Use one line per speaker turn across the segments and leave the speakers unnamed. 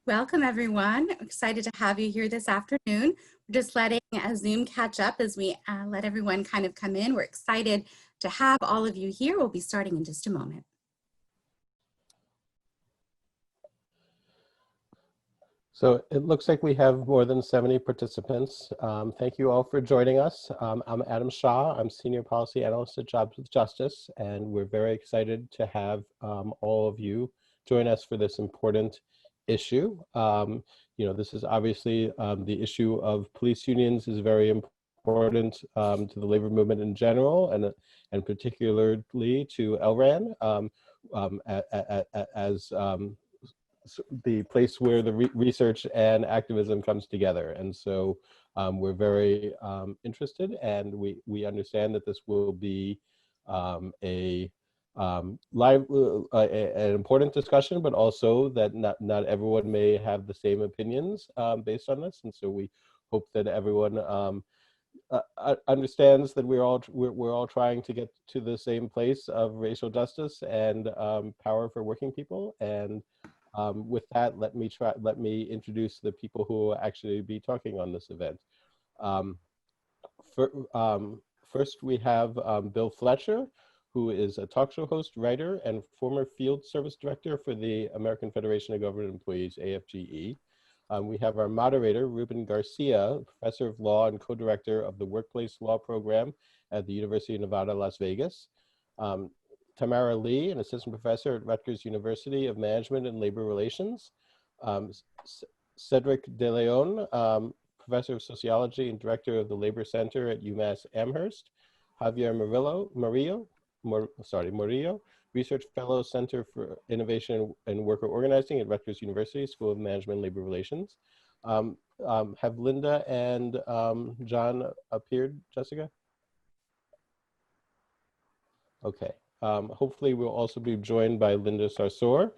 Welcome, everyone. Excited to have you here this afternoon. We're just letting Zoom catch up as we let everyone kind of come in. We're excited to have all of you here. We'll be starting in just a moment.
So it looks like we have more than 70 participants. Thank you all for joining us. I'm Adam Shah. I'm Senior Policy Analyst at Jobs with Justice, and we're very excited to have all of you join us for this important issue. This is obviously the issue of police unions is very important to the labor movement in general, and particularly to LRAN as the place where the research and activism comes together. And so we're very interested, and we understand that this will be an important discussion, but also that not everyone may have the same opinions based on this. And so we hope that everyone understands that we're all trying to get to the same place of racial justice and power for working people. And with that, let me introduce the people who will actually be talking on this event. First, we have Bill Fletcher, who is a talk show host, writer, and former field service director for the American Federation of Government Employees, AFGE. We have our moderator, Ruben Garcia, professor of law and co-director of the Workplace Law Program at the University of Nevada, Las Vegas. Tamara Lee, an assistant professor at Rutgers University of Management and Labor Relations. Cedric De Leon, professor of sociology and director of the Labor Center at UMass Amherst. Javier Murillo, research fellow, Center for Innovation and Worker Organizing at Rutgers University, School of Management and Labor Relations. Have Linda and John appeared, Jessica? Okay. Hopefully we'll also be joined by Linda Sarsour,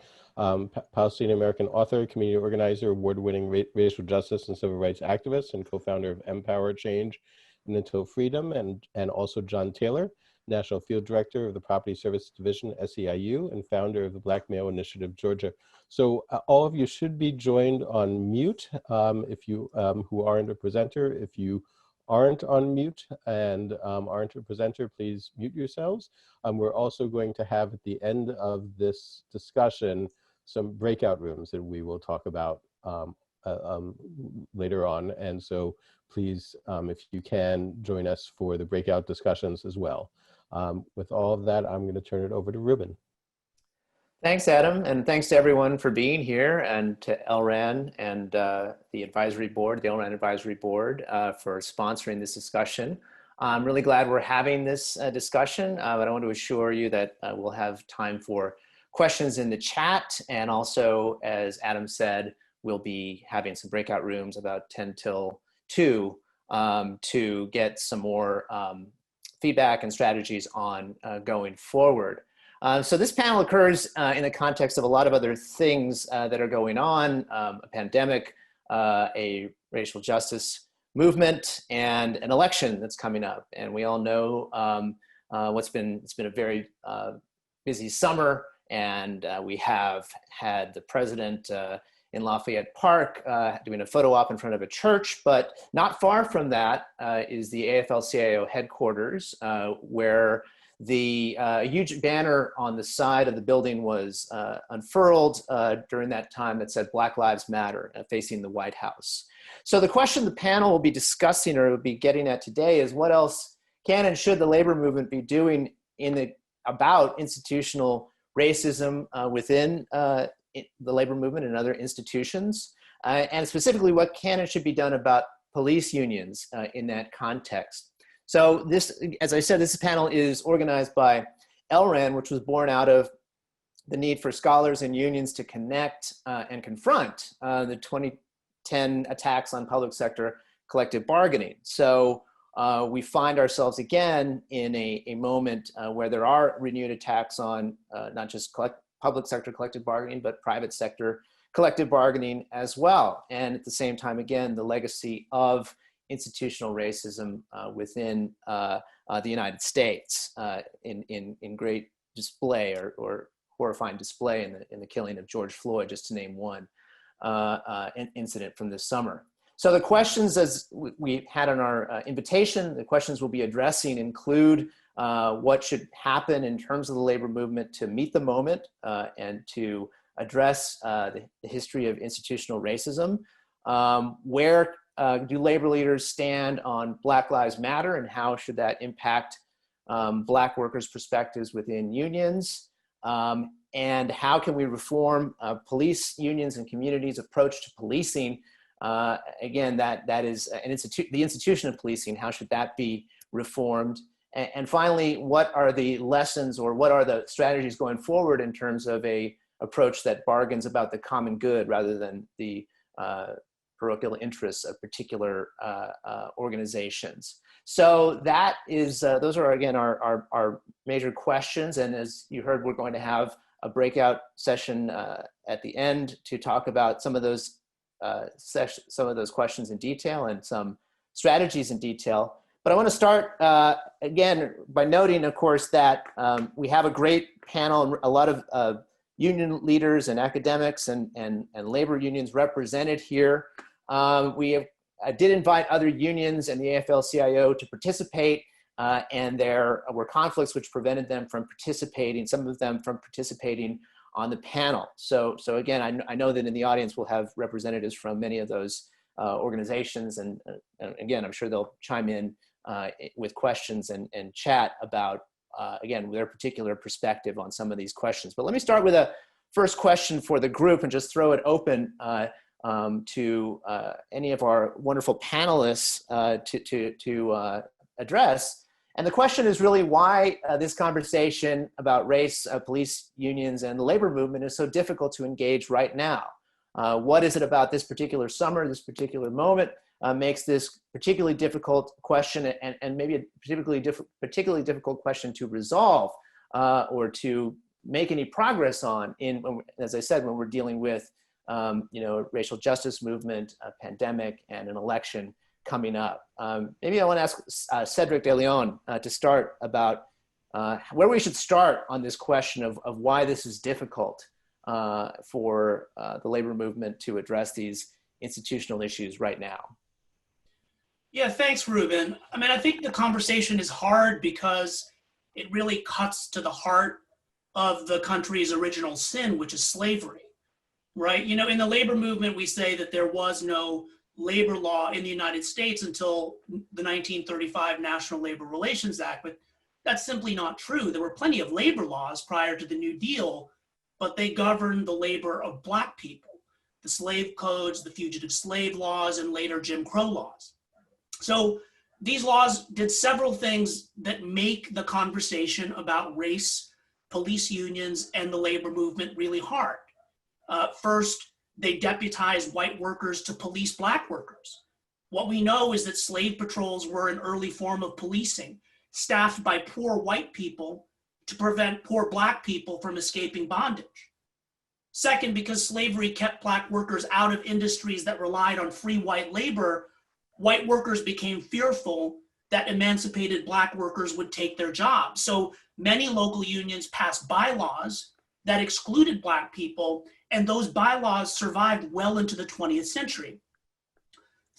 Palestinian American author, community organizer, award-winning racial justice and civil rights activist, and co-founder of Empower Change and Until Freedom, and also John Taylor, National Field Director of the Property Service Division, SEIU, and founder of the Black Male Initiative, Georgia. So all of you should be joined on mute if you who aren't a presenter. If you aren't on mute and aren't a presenter, please mute yourselves. We're also going to have at the end of this discussion some breakout rooms that we will talk about later on. And so please, if you can, join us for the breakout discussions as well. With all of that, I'm going to turn it over to Ruben.
Thanks, Adam, and thanks to everyone for being here, and to LRAN and the advisory board, the LRAN advisory board, for sponsoring this discussion. I'm really glad we're having this discussion, but I want to assure you that we'll have time for questions in the chat, and also, as Adam said, we'll be having some breakout rooms about 10 till 2 to get some more feedback and strategies on going forward. So this panel occurs in the context of a lot of other things that are going on, a pandemic, a racial justice movement, and an election that's coming up. And we all know it's been a very busy summer, and we have had the president in Lafayette Park doing a photo op in front of a church, but not far from that is the AFL-CIO headquarters, where the huge banner on the side of the building was unfurled during that time that said Black Lives Matter, facing the White House. So the question the panel will be discussing, or will be getting at today, is what else can and should the labor movement be doing about institutional racism within the labor movement and other institutions, and specifically what can and should be done about police unions in that context. So this, as I said, this panel is organized by LRAN, which was born out of the need for scholars and unions to connect and confront the 2010 attacks on public sector collective bargaining. So we find ourselves again in a moment where there are renewed attacks on not just public sector collective bargaining, but private sector collective bargaining as well. And at the same time, again, the legacy of institutional racism within the United States in great display, or horrifying display in the killing of George Floyd, just to name one. incident from this summer. So the questions, as we had on our invitation, the questions we'll be addressing include what should happen in terms of the labor movement to meet the moment and to address the history of institutional racism. Where do labor leaders stand on Black Lives Matter, and how should that impact Black workers' perspectives within unions? And how can we reform police unions and communities' approach to policing? Again, that is the institution of policing. How should that be reformed? And finally, what are the lessons, or what are the strategies going forward in terms of a approach that bargains about the common good rather than the parochial interests of particular organizations? So that is, those are again our major questions. And as you heard, we're going to have a breakout session at the end to talk about some of those questions in detail and some strategies in detail. But I want to start again by noting, of course, that we have a great panel and a lot of union leaders and academics and labor unions represented here. I did invite other unions and the AFL-CIO to participate, and there were conflicts which prevented them from participating, some of them from participating on the panel. So again, I know that in the audience we'll have representatives from many of those organizations, and again, I'm sure they'll chime in with questions and chat about, again, their particular perspective on some of these questions. But let me start with a first question for the group and just throw it open to any of our wonderful panelists to address. And the question is really why this conversation about race, police unions, and the labor movement is so difficult to engage right now. What is it about this particular summer, this particular moment, makes this particularly difficult question, and maybe a particularly difficult question to resolve or to make any progress on, as I said, when we're dealing with racial justice movement, a pandemic, and an election coming up. Maybe I want to ask Cedric De Leon to start about where we should start on this question of why this is difficult for the labor movement to address these institutional issues right now.
Yeah, thanks, Ruben. I mean, I think the conversation is hard because it really cuts to the heart of the country's original sin, which is slavery, right? You know, in the labor movement, we say that there was no labor law in the United States until the 1935 National Labor Relations Act, but that's simply not true. There were plenty of labor laws prior to the New Deal, but they governed the labor of Black people, the slave codes, the fugitive slave laws, and later Jim Crow laws. So these laws did several things that make the conversation about race, police unions, and the labor movement really hard. First, they deputized white workers to police Black workers. What we know is that slave patrols were an early form of policing, staffed by poor white people to prevent poor Black people from escaping bondage. Second, because slavery kept Black workers out of industries that relied on free white labor, white workers became fearful that emancipated Black workers would take their jobs. So many local unions passed bylaws that excluded Black people, and those bylaws survived well into the 20th century.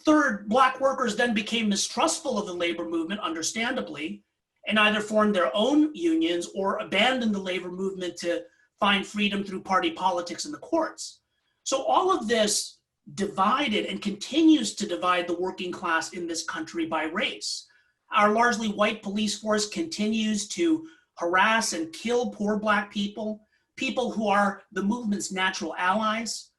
Third, Black workers then became mistrustful of the labor movement, understandably, and either formed their own unions or abandoned the labor movement to find freedom through party politics in the courts. So all of this divided and continues to divide the working class in this country by race. Our largely white police force continues to harass and kill poor Black people, people who are the movement's natural allies.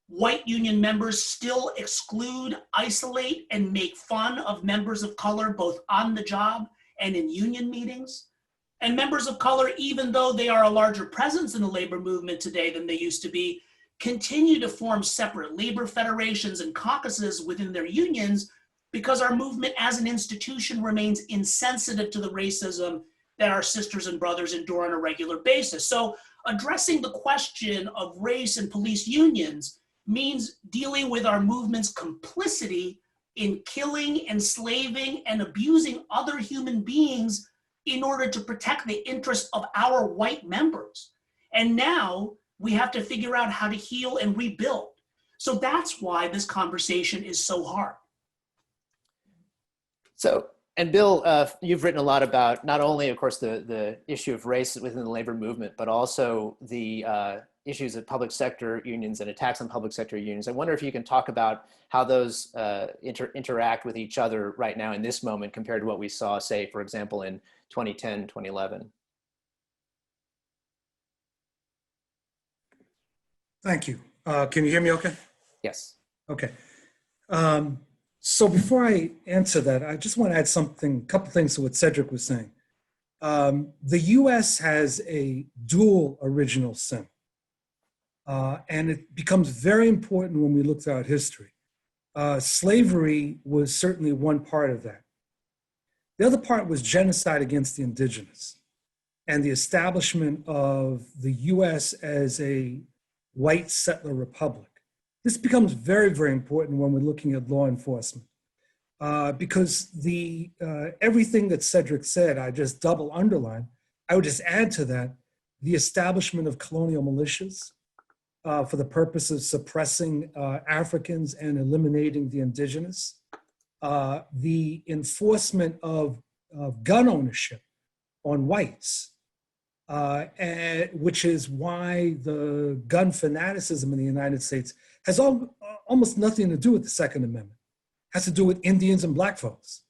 White union members still exclude, isolate, and make fun of members of color, both on the job and in union meetings. And members of color, even though they are a larger presence in the labor movement today than they used to be, continue to form separate labor federations and caucuses within their unions because our movement as an institution remains insensitive to the racism that our sisters and brothers endure on a regular basis. So addressing the question of race and police unions means dealing with our movement's complicity in killing, enslaving, and abusing other human beings in order to protect the interests of our white members. And now we have to figure out how to heal and rebuild. So that's why this conversation is so hard.
So, and Bill, you've written a lot about not only, of course, the issue of race within the labor movement, but also the issues of public sector unions and attacks on public sector unions. I wonder if you can talk about how those interact with each other right now in this moment compared to what we saw, say, for example, in 2010, 2011.
Thank you. Can you hear me okay?
Yes.
Okay. So before I answer that, I just want to add a couple things to what Cedric was saying. The US has a dual original sin. And it becomes very important when we look throughout history. Slavery was certainly one part of that. The other part was genocide against the indigenous and the establishment of the US as a white settler republic. This becomes very, very important when we're looking at law enforcement because everything that Cedric said, I just double underline. I would just add to that the establishment of colonial militias for the purpose of suppressing Africans and eliminating the indigenous, the enforcement of gun ownership on whites, which is why the gun fanaticism in the United States has almost nothing to do with the Second Amendment. It has to do with Indians and Black folks.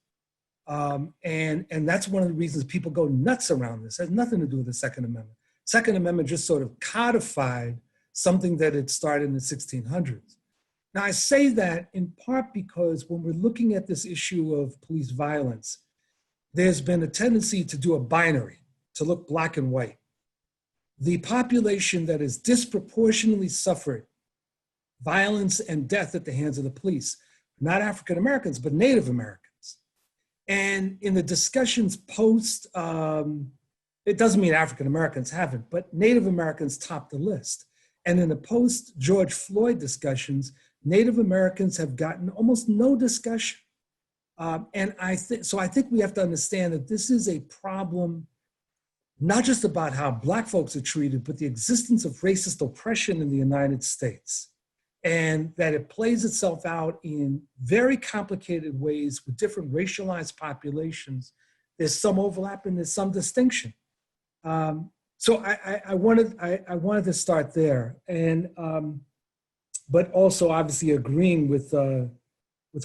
And that's one of the reasons people go nuts around this. It has nothing to do with the Second Amendment. Second Amendment just sort of codified something that had started in the 1600s. Now, I say that in part because when we're looking at this issue of police violence, there's been a tendency to do a binary, to look black and white. The population that has disproportionately suffered violence and death at the hands of the police, not African Americans, but Native Americans. And in the discussions post, it doesn't mean African Americans haven't, but Native Americans top the list. And in the post George Floyd discussions, Native Americans have gotten almost no discussion. And I think we have to understand that this is a problem, not just about how Black folks are treated, but the existence of racist oppression in the United States. And that it plays itself out in very complicated ways with different racialized populations. There's some overlap and there's some distinction. So I wanted to start there, and but also obviously agreeing with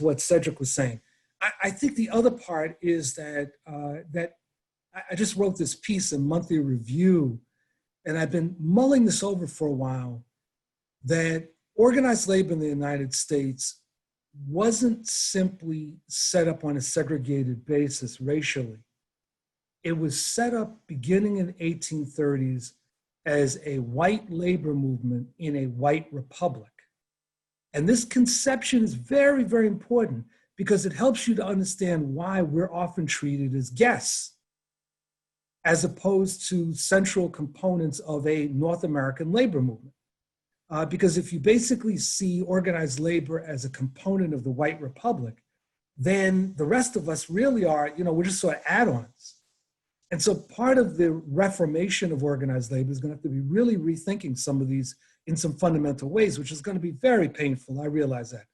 what Cedric was saying. I think the other part is that that I just wrote this piece in Monthly Review, and I've been mulling this over for a while, that organized labor in the United States wasn't simply set up on a segregated basis racially. It was set up beginning in the 1830s as a white labor movement in a white republic. And this conception is very, very important because it helps you to understand why we're often treated as guests, as opposed to central components of a North American labor movement. Because if you basically see organized labor as a component of the white republic, then the rest of us really are, we're just sort of add-ons. And so part of the reformation of organized labor is going to have to be really rethinking some of these in some fundamental ways, which is going to be very painful. I realize that.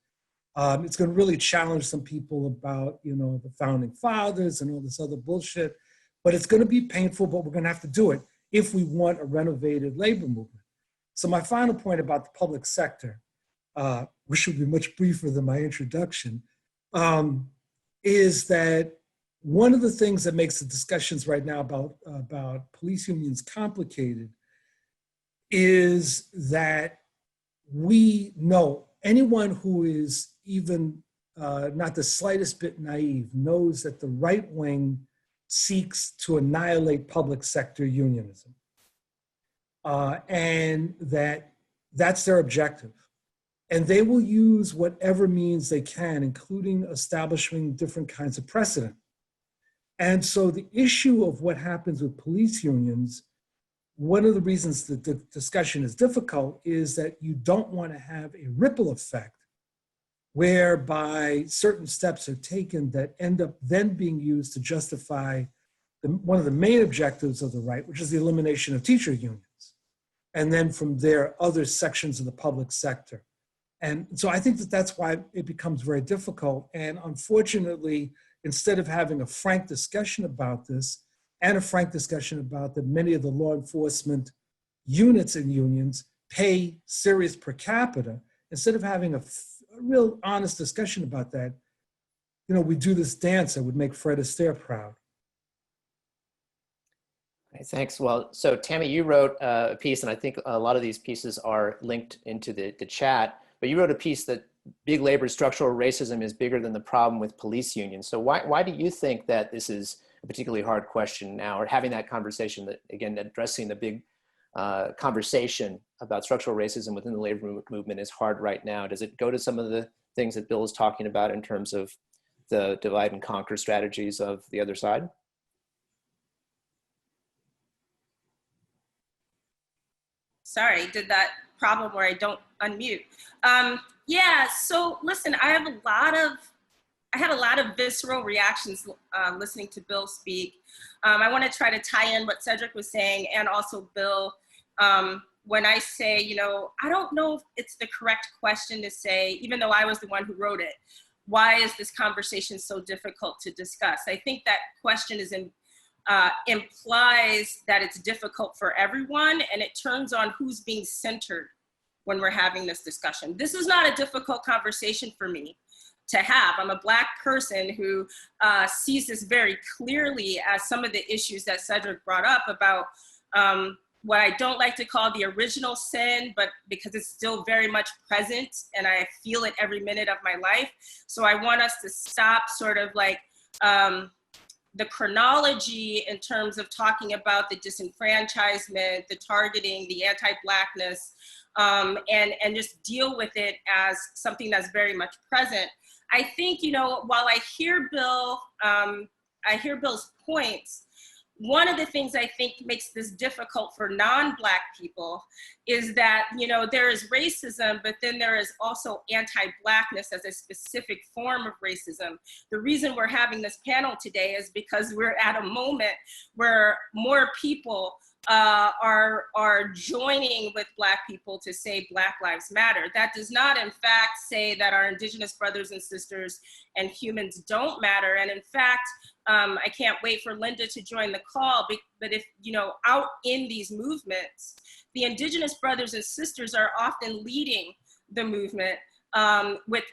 It's going to really challenge some people about, the founding fathers and all this other bullshit, but it's going to be painful, but we're going to have to do it if we want a renovated labor movement. So my final point about the public sector, which will be much briefer than my introduction, is that one of the things that makes the discussions right now about police unions complicated is that we know anyone who is even not the slightest bit naive knows that the right wing seeks to annihilate public sector unionism. And that's their objective. And they will use whatever means they can, including establishing different kinds of precedent. And so the issue of what happens with police unions, one of the reasons that the discussion is difficult is that you don't want to have a ripple effect whereby certain steps are taken that end up then being used to justify one of the main objectives of the right, which is the elimination of teacher unions. And then from there, other sections of the public sector. And so I think that that's why it becomes very difficult. And unfortunately, instead of having a frank discussion about this and a frank discussion about that many of the law enforcement units and unions pay serious per capita, instead of having a real honest discussion about that, you know, we do this dance that would make Fred Astaire proud.
Okay, thanks. Well, so Tammy, you wrote a piece, and I think a lot of these pieces are linked into the chat, but you wrote a piece that big labor structural racism is bigger than the problem with police unions. So why do you think that this is a particularly hard question now, or having that conversation, that again, addressing the big conversation about structural racism within the labor movement is hard right now? Does it go to some of the things that Bill is talking about in terms of the divide and conquer strategies of the other side?
Sorry, did that problem where I don't unmute. Yeah, so listen, I had a lot of visceral reactions listening to Bill speak. I want to try to tie in what Cedric was saying and also Bill. When I say, you know, I don't know if it's the correct question to say, even though I was the one who wrote it, why is this conversation so difficult to discuss? I think that question is implies that it's difficult for everyone, and it turns on who's being centered when we're having this discussion. This is not a difficult conversation for me to have. I'm a Black person who sees this very clearly as some of the issues that Cedric brought up about what I don't like to call the original sin, but because it's still very much present and I feel it every minute of my life. So I want us to stop sort of like the chronology in terms of talking about the disenfranchisement, the targeting, the anti-Blackness, and just deal with it as something that's very much present. I think, you know, while I hear Bill, I hear Bill's points, one of the things I think makes this difficult for non-Black people is that, you know, there is racism, but then there is also anti-Blackness as a specific form of racism. The reason we're having this panel today is because we're at a moment where more people are joining with Black people to say Black Lives Matter. That does not, in fact, say that our Indigenous brothers and sisters and humans don't matter. And in fact, I can't wait for Linda to join the call, but if, you know, out in these movements, the Indigenous brothers and sisters are often leading the movement with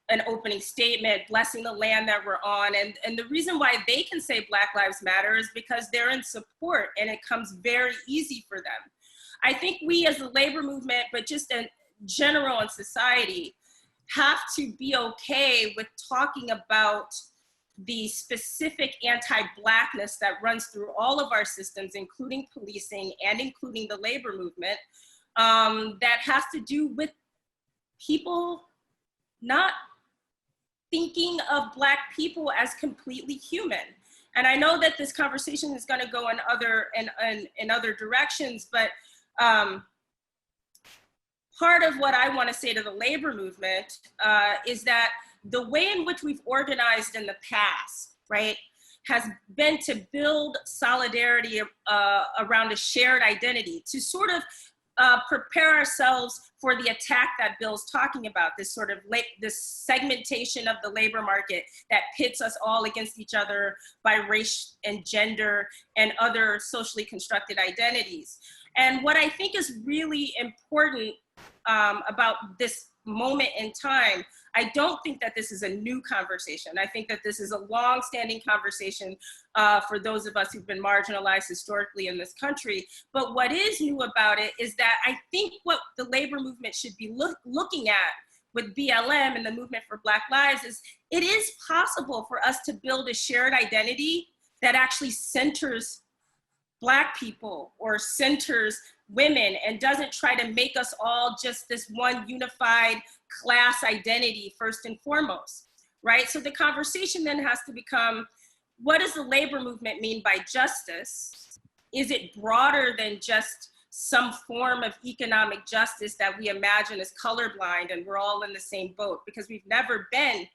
an opening statement, blessing the land that we're on. And the reason why they can say Black Lives Matter is because they're in support and it comes very easy for them. I think we as the labor movement, but just in general in society, have to be okay with talking about the specific anti-Blackness that runs through all of our systems, including policing and including the labor movement, that has to do with people not thinking of Black people as completely human. And I know that this conversation is going to go in other directions, but part of what I want to say to the labor movement is that the way in which we've organized in the past, right, has been to build solidarity around a shared identity, to sort of prepare ourselves for the attack that Bill's talking about, this sort of this segmentation of the labor market that pits us all against each other by race and gender and other socially constructed identities. And what I think is really important about this moment in time, I don't think that this is a new conversation. I think that this is a long-standing conversation for those of us who've been marginalized historically in this country. But what is new about it is that I think what the labor movement should be looking at with BLM and the movement for Black Lives is it is possible for us to build a shared identity that actually centers Black people or centers women and doesn't try to make us all just this one unified class identity first and foremost, right? So the conversation then has to become, what does the labor movement mean by justice? Is it broader than just some form of economic justice that we imagine as colorblind and we're all in the same boat? Because we've never been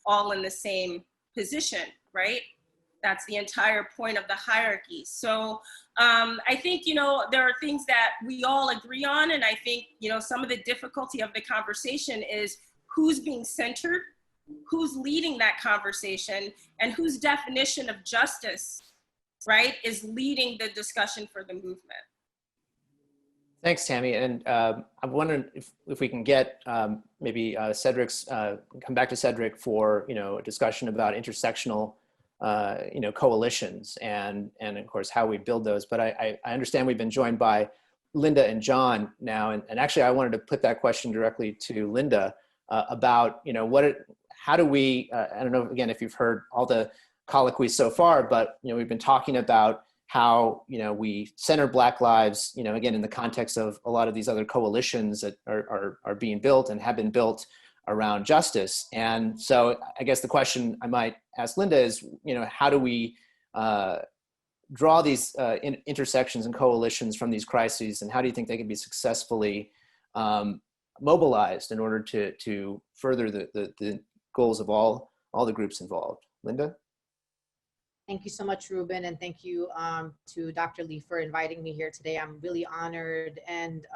all in the same position, right? That's the entire point of the hierarchy. So I think, there are things that we all agree on. And I think, some of the difficulty of the conversation is who's being centered, who's leading that conversation, and whose definition of justice, right, is leading the discussion for the movement.
Thanks, Tammy. And I'm wondering if we can get maybe Cedric's, come back to Cedric for, a discussion about intersectional coalitions and of course how we build those. But I understand we've been joined by Linda and John now, and actually I wanted to put that question directly to Linda about how do we I don't know again if you've heard all the colloquy so far, but we've been talking about how we center Black lives again in the context of a lot of these other coalitions that are being built and have been built around justice. And so I guess the question I might ask Linda is, how do we draw these intersections and coalitions from these crises, and how do you think they can be successfully mobilized in order to further the goals of all the groups involved? Linda?
Thank you so much, Ruben, and thank you to Dr. Lee for inviting me here today. I'm really honored, and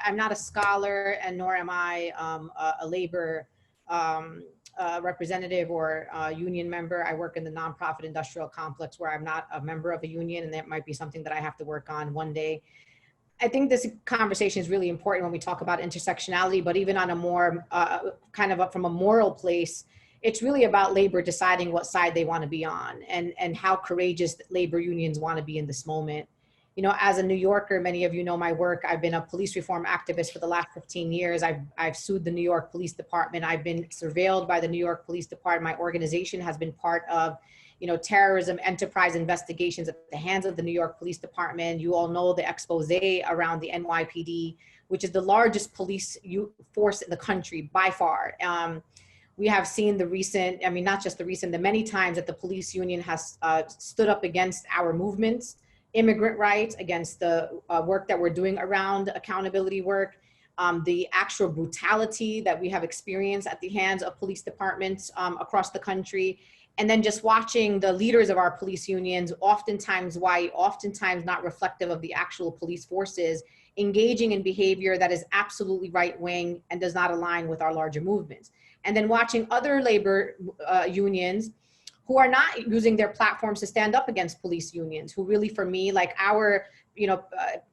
I'm not a scholar, and nor am I a labor representative or a union member. I work in the nonprofit industrial complex where I'm not a member of a union, and that might be something that I have to work on one day. I think this conversation is really important when we talk about intersectionality, but even on a more from a moral place, it's really about labor deciding what side they want to be on, and how courageous labor unions want to be in this moment. As a New Yorker, many of you know my work. I've been a police reform activist for the last 15 years. I've sued the New York Police Department. I've been surveilled by the New York Police Department. My organization has been part of, terrorism enterprise investigations at the hands of the New York Police Department. You all know the expose around the NYPD, which is the largest police force in the country by far. We have seen the recent, not just the recent, the many times that the police union has stood up against our movements, immigrant rights, against the work that we're doing around accountability work, the actual brutality that we have experienced at the hands of police departments across the country. And then just watching the leaders of our police unions, oftentimes white, oftentimes not reflective of the actual police forces, engaging in behavior that is absolutely right-wing and does not align with our larger movements. And then watching other labor unions who are not using their platforms to stand up against police unions, who really, for me, like our,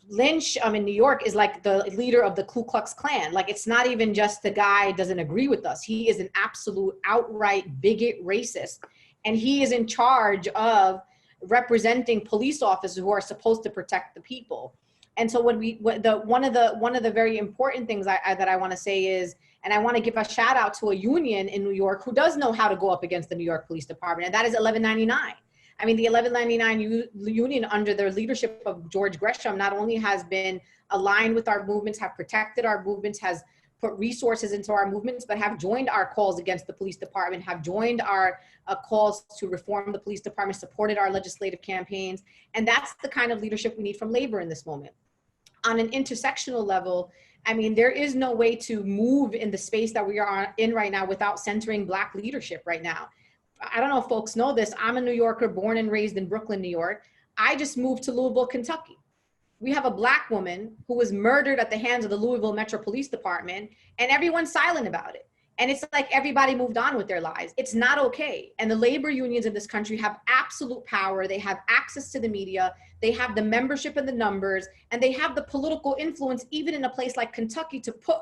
Lynch in New York is like the leader of the Ku Klux Klan. Like, it's not even just the guy doesn't agree with us. He is an absolute outright bigot racist. And he is in charge of representing police officers who are supposed to protect the people. And so one of the very important things that I want to say is, and I want to give a shout out to a union in New York who does know how to go up against the New York Police Department, and that is 1199. The 1199 union under the leadership of George Gresham not only has been aligned with our movements, have protected our movements, has put resources into our movements, but have joined our calls against the police department, have joined our calls to reform the police department, supported our legislative campaigns. And that's the kind of leadership we need from labor in this moment. On an intersectional level, there is no way to move in the space that we are in right now without centering Black leadership right now. I don't know if folks know this. I'm a New Yorker, born and raised in Brooklyn, New York. I just moved to Louisville, Kentucky. We have a Black woman who was murdered at the hands of the Louisville Metro Police Department, and everyone's silent about it. And it's like everybody moved on with their lives. It's not okay. And the labor unions in this country have absolute power. They have access to the media. They have the membership and the numbers, and they have the political influence, even in a place like Kentucky, to put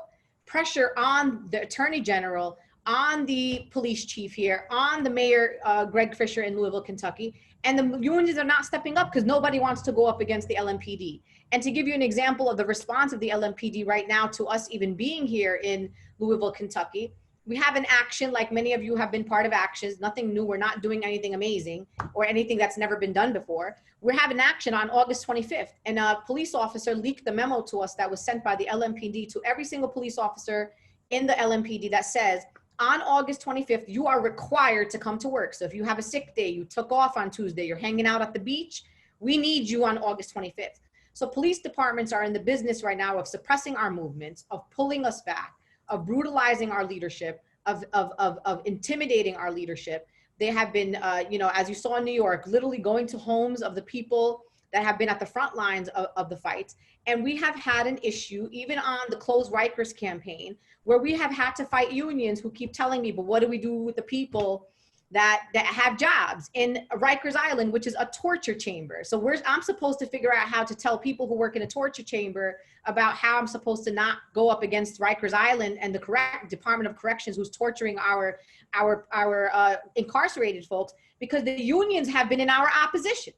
pressure on the Attorney General, on the police chief here, on the mayor, Greg Fisher in Louisville, Kentucky. And the unions are not stepping up because nobody wants to go up against the LMPD. And to give you an example of the response of the LMPD right now to us even being here in Louisville, Kentucky, we have an action, like many of you have been part of actions, nothing new, we're not doing anything amazing or anything that's never been done before. We're having action on August 25th, and a police officer leaked the memo to us that was sent by the LMPD to every single police officer in the LMPD that says, on August 25th, you are required to come to work. So if you have a sick day, you took off on Tuesday, you're hanging out at the beach, we need you on August 25th. So police departments are in the business right now of suppressing our movements, of pulling us back, of brutalizing our leadership, of intimidating our leadership. They have been, you know, as you saw in New York, literally going to homes of the people that have been at the front lines of the fights. And we have had an issue, even on the Close Rikers campaign, where we have had to fight unions who keep telling me, but what do we do with the people that have jobs in Rikers Island, which is a torture chamber? So I'm supposed to figure out how to tell people who work in a torture chamber about how I'm supposed to not go up against Rikers Island and the Department of Corrections, who's torturing our incarcerated folks, because the unions have been in our opposition.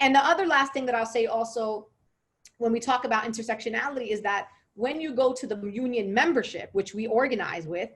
And the other last thing that I'll say also, when we talk about intersectionality, is that when you go to the union membership, which we organize with,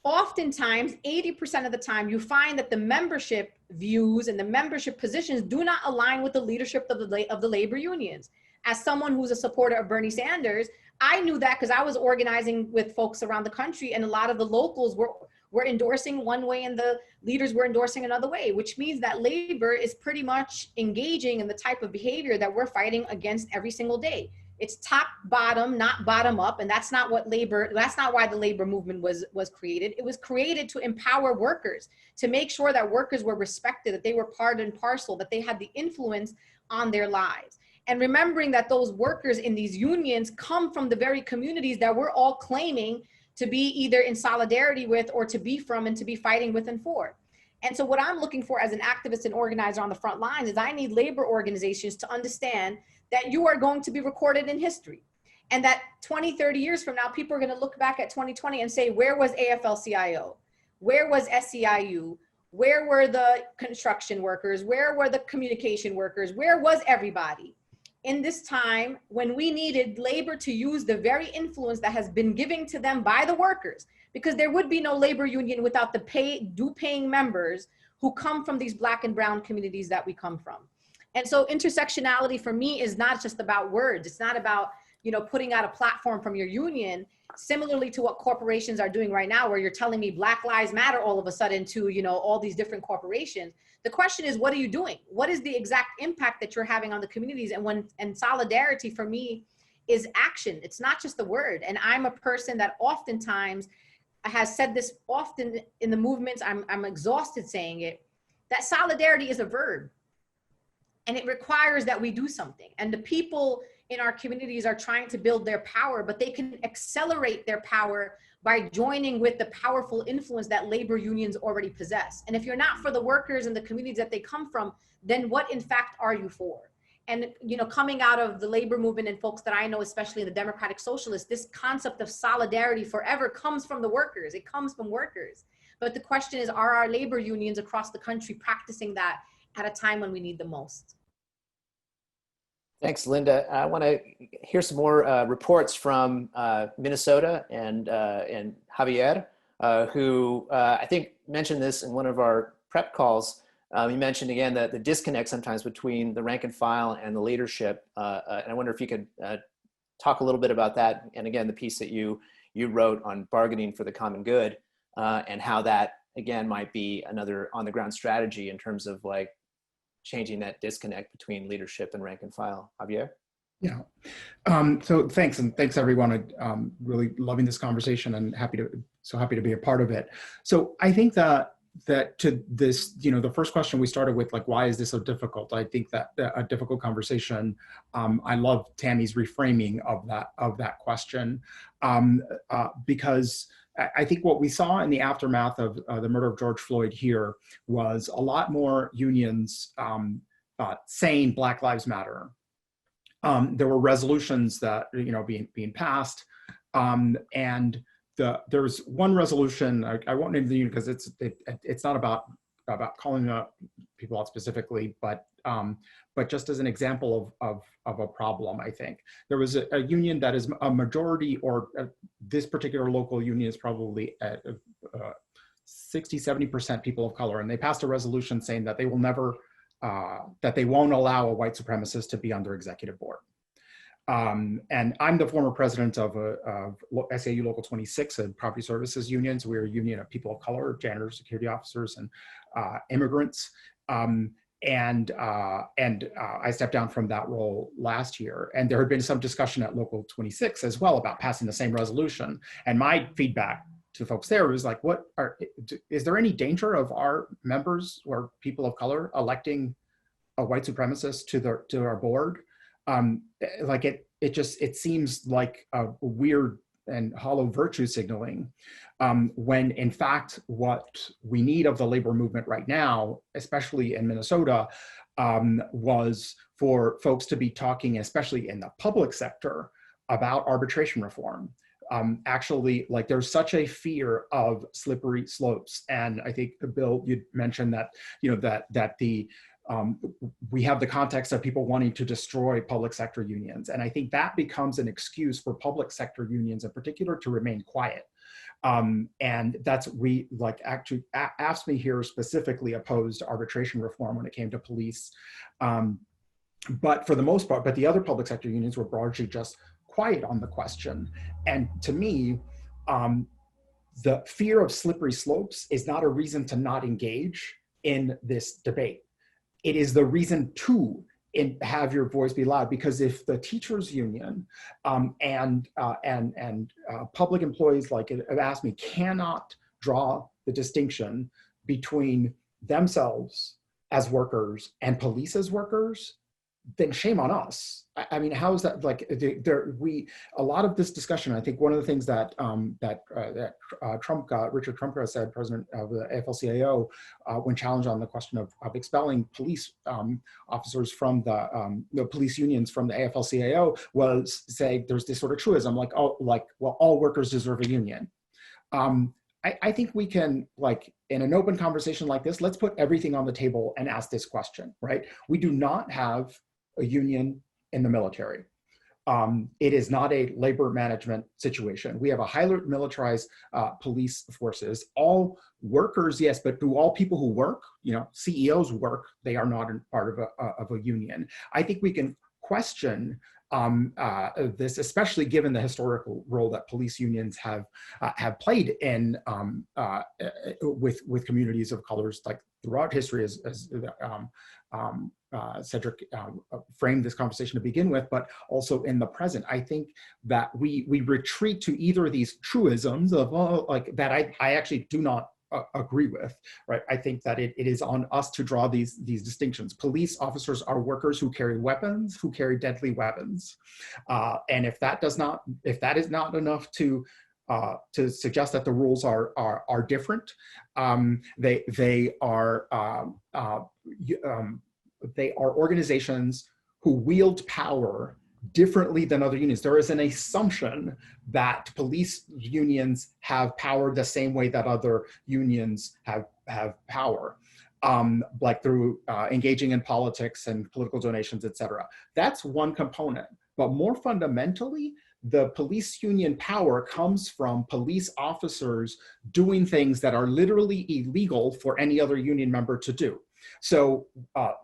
oftentimes 80% of the time you find that the membership views and the membership positions do not align with the leadership of the labor unions. As someone who's a supporter of Bernie Sanders, I knew that because I was organizing with folks around the country, and a lot of the locals were endorsing one way and the leaders were endorsing another way, which means that labor is pretty much engaging in the type of behavior that we're fighting against every single day. It's top bottom, not bottom up. And that's not why the labor movement was created. It was created to empower workers, to make sure that workers were respected, that they were part and parcel, that they had the influence on their lives. And remembering that those workers in these unions come from the very communities that we're all claiming to be either in solidarity with, or to be from and to be fighting with and for. And so what I'm looking for as an activist and organizer on the front lines is I need labor organizations to understand that you are going to be recorded in history. And that 20, 30 years from now, people are going to look back at 2020 and say, where was AFL-CIO? Where was SEIU? Where were the construction workers? Where were the communication workers? Where was everybody in this time when we needed labor to use the very influence that has been given to them by the workers? Because there would be no labor union without the due-paying members who come from these Black and brown communities that we come from. And so intersectionality for me is not just about words. It's not about, you know, putting out a platform from your union, similarly to what corporations are doing right now, where you're telling me Black Lives Matter all of a sudden to, you know, all these different corporations. The question is, what are you doing? What is the exact impact that you're having on the communities? And solidarity for me is action. It's not just the word. And I'm a person that oftentimes has said this often in the movements, I'm exhausted saying it, that solidarity is a verb. And it requires that we do something. And the people in our communities are trying to build their power, but they can accelerate their power by joining with the powerful influence that labor unions already possess. And if you're not for the workers and the communities that they come from, then what in fact are you for? And, you know, coming out of the labor movement and folks that I know, especially the Democratic Socialists, this concept of solidarity forever comes from the workers. It comes from workers. But the question is, are our labor unions across the country practicing that at a time when we need the most?
Thanks, Linda. I want to hear some more reports from Minnesota and Javier, who I think mentioned this in one of our prep calls. You mentioned again the disconnect sometimes between the rank and file and the leadership. And I wonder if you could talk a little bit about that. And again, the piece that you wrote on bargaining for the common good and how that again might be another on the ground strategy in terms of like changing that disconnect between leadership and rank and file. Javier?
Yeah. So thanks, and thanks everyone. Really loving this conversation and so happy to be a part of it. So I think that to this, you know, the first question we started with, like, why is this so difficult? I think that a difficult conversation. I love Tammy's reframing of that question because I think what we saw in the aftermath of the murder of George Floyd here was a lot more unions saying Black Lives Matter. There were resolutions that, you know, being passed, and there was one resolution. I won't name the union because it's not about calling people out specifically, but just as an example of a problem, I think there was a union that is a majority, or this particular local union is probably 60–70% people of color, and they passed a resolution saying that they will never, that they won't allow a white supremacist to be on their executive board. And I'm the former president of SAU Local 26, a property services unions. We're a union of people of color, janitors, security officers, and immigrants. And I stepped down from that role last year. And there had been some discussion at Local 26 as well about passing the same resolution. And my feedback to folks there was like, is there any danger of our members or people of color electing a white supremacist to our board? Like it seems like a weird and hollow virtue signaling, when in fact what we need of the labor movement right now, especially in Minnesota, was for folks to be talking, especially in the public sector, about arbitration reform. Actually, like there's such a fear of slippery slopes, and I think Bill, you mentioned that we have the context of people wanting to destroy public sector unions. And I think that becomes an excuse for public sector unions in particular to remain quiet. And that's, actually AFSCME here specifically opposed arbitration reform when it came to police. But for the most part, but the other public sector unions were largely just quiet on the question. And to me, the fear of slippery slopes is not a reason to not engage in this debate. It is the reason to have your voice be loud, because if the teachers union and public employees like AFSCME cannot draw the distinction between themselves as workers and police as workers, then shame on us. I mean, how is that? Like, a lot of this discussion, I think one of the things that Richard Trumka said, president of the AFL-CIO, when challenged on the question of expelling police officers from the police unions from the AFL-CIO, was say there's this sort of truism, like, oh, like, well, all workers deserve a union. I think we can, like, in an open conversation like this, let's put everything on the table and ask this question, right? We do not have a union in the military. It is not a labor management situation. We have a highly militarized police forces. All workers, yes, but do all people who work, CEOs work, they are not part of a union. I think we can question this, especially given the historical role that police unions have played in with communities of colors, like throughout history, as Cedric framed this conversation to begin with, but also in the present. I think that we retreat to either of these truisms of that I actually do not agree with, right? I think that it is on us to draw these distinctions. Police officers are workers who carry weapons, who carry deadly weapons, and if that is not enough to suggest that the rules are different, they are organizations who wield power differently than other unions. There is an assumption that police unions have power the same way that other unions have power, like through engaging in politics and political donations, et cetera. That's one component. But more fundamentally, the police union power comes from police officers doing things that are literally illegal for any other union member to do. So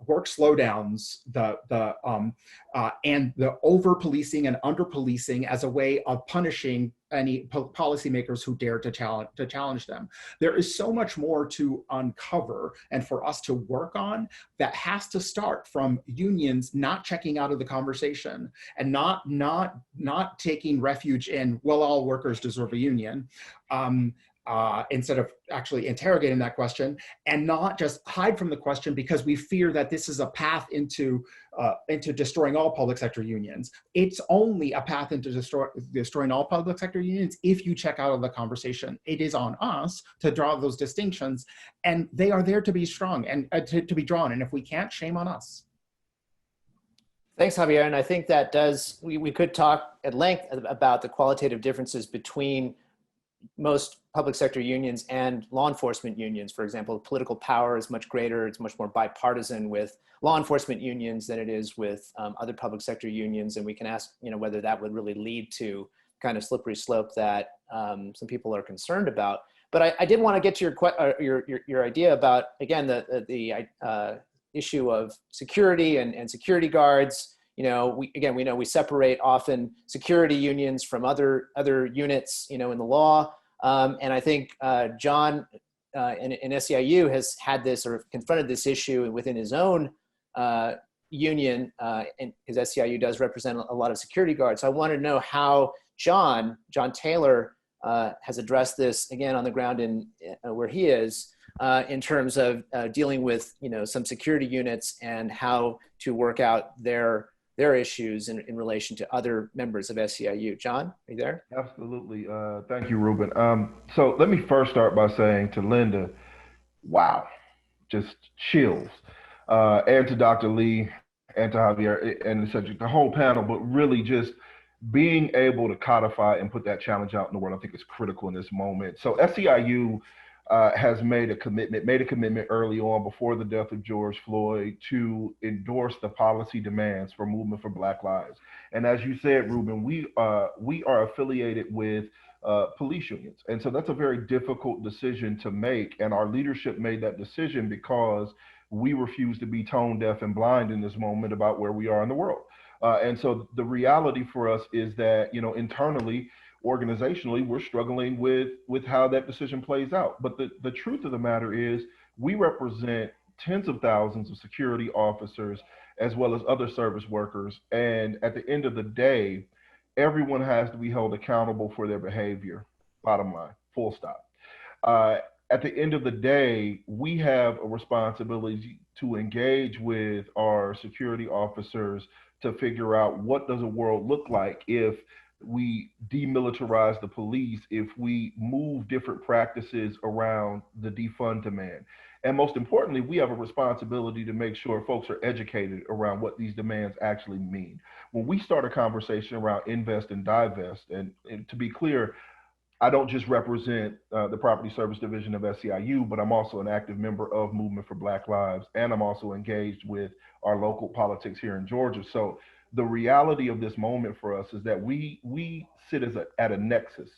work slowdowns, and the over-policing and under-policing as a way of punishing any policymakers who dare to challenge them. There is so much more to uncover and for us to work on that has to start from unions not checking out of the conversation and not taking refuge in, well, all workers deserve a union. Instead of actually interrogating that question, and not just hide from the question because we fear that this is a path into destroying all public sector unions. It's only a path into destroying all public sector unions if you check out of the conversation. It is on us to draw those distinctions, and they are there to be strong and to be drawn. And if we can't, shame on us.
Thanks, Javier. And I think that we could talk at length about the qualitative differences between most public sector unions and law enforcement unions. For example, political power is much greater. It's much more bipartisan with law enforcement unions than it is with other public sector unions. And we can ask, whether that would really lead to kind of slippery slope that some people are concerned about. But I did want to get to your idea about, again, the issue of security and security guards. We know we separate often security unions from other units, in the law. And I think John in SEIU has had this or confronted this issue within his own union, and his SEIU does represent a lot of security guards. So I want to know how John Taylor has addressed this again on the ground in where he is in terms of dealing with some security units and how to work out their issues in relation to other members of SEIU. John, are you there?
Absolutely. Thank you, Ruben. So let me first start by saying to Linda, wow, just chills. And to Dr. Lee and to Javier and the whole panel, but really just being able to codify and put that challenge out in the world, I think is critical in this moment. So SEIU has made a commitment early on before the death of George Floyd to endorse the policy demands for Movement for Black Lives. And as you said, Ruben, we are affiliated with police unions. And so that's a very difficult decision to make. And our leadership made that decision because we refuse to be tone deaf and blind in this moment about where we are in the world. And so the reality for us is that, internally, organizationally, we're struggling with how that decision plays out. But the truth of the matter is we represent tens of thousands of security officers as well as other service workers. And at the end of the day, everyone has to be held accountable for their behavior, bottom line, full stop. At the end of the day, we have a responsibility to engage with our security officers to figure out what does a world look like if we demilitarize the police, if we move different practices around the defund demand. And most importantly, we have a responsibility to make sure folks are educated around what these demands actually mean. When we start a conversation around invest and divest, and to be clear, I don't just represent the Property Service Division of SEIU, but I'm also an active member of Movement for Black Lives, and I'm also engaged with our local politics here in Georgia. So the reality of this moment for us is that we sit at a nexus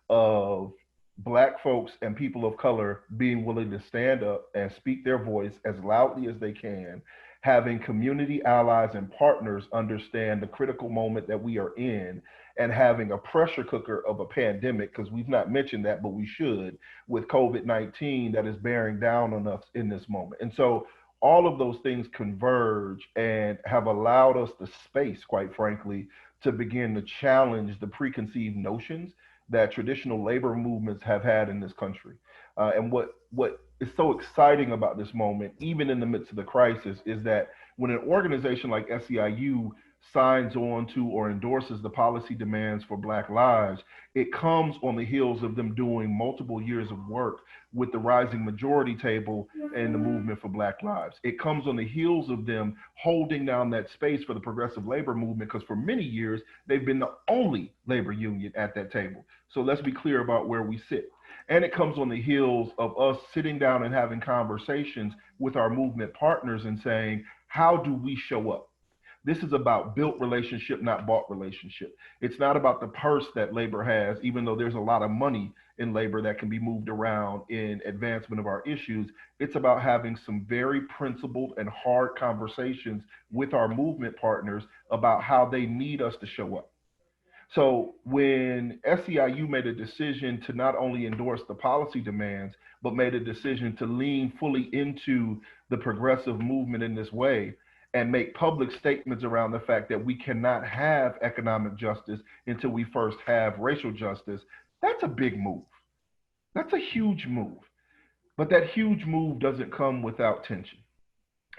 of Black folks and people of color being willing to stand up and speak their voice as loudly as they can, having community allies and partners understand the critical moment that we are in, and having a pressure cooker of a pandemic, because we've not mentioned that, but we should, with COVID-19 that is bearing down on us in this moment. And so all of those things converge and have allowed us the space, quite frankly, to begin to challenge the preconceived notions that traditional labor movements have had in this country. And what is so exciting about this moment, even in the midst of the crisis, is that when an organization like SEIU signs on to or endorses the policy demands for Black lives, it comes on the heels of them doing multiple years of work with the Rising Majority Table and the Movement for Black Lives. It comes on the heels of them holding down that space for the progressive labor movement, because for many years, they've been the only labor union at that table. So let's be clear about where we sit. And it comes on the heels of us sitting down and having conversations with our movement partners and saying, how do we show up? This is about built relationship, not bought relationship. It's not about the purse that labor has, even though there's a lot of money in labor that can be moved around in advancement of our issues. It's about having some very principled and hard conversations with our movement partners about how they need us to show up. So when SEIU made a decision to not only endorse the policy demands, but made a decision to lean fully into the progressive movement in this way, and make public statements around the fact that we cannot have economic justice until we first have racial justice, that's a big move. That's a huge move. But that huge move doesn't come without tension.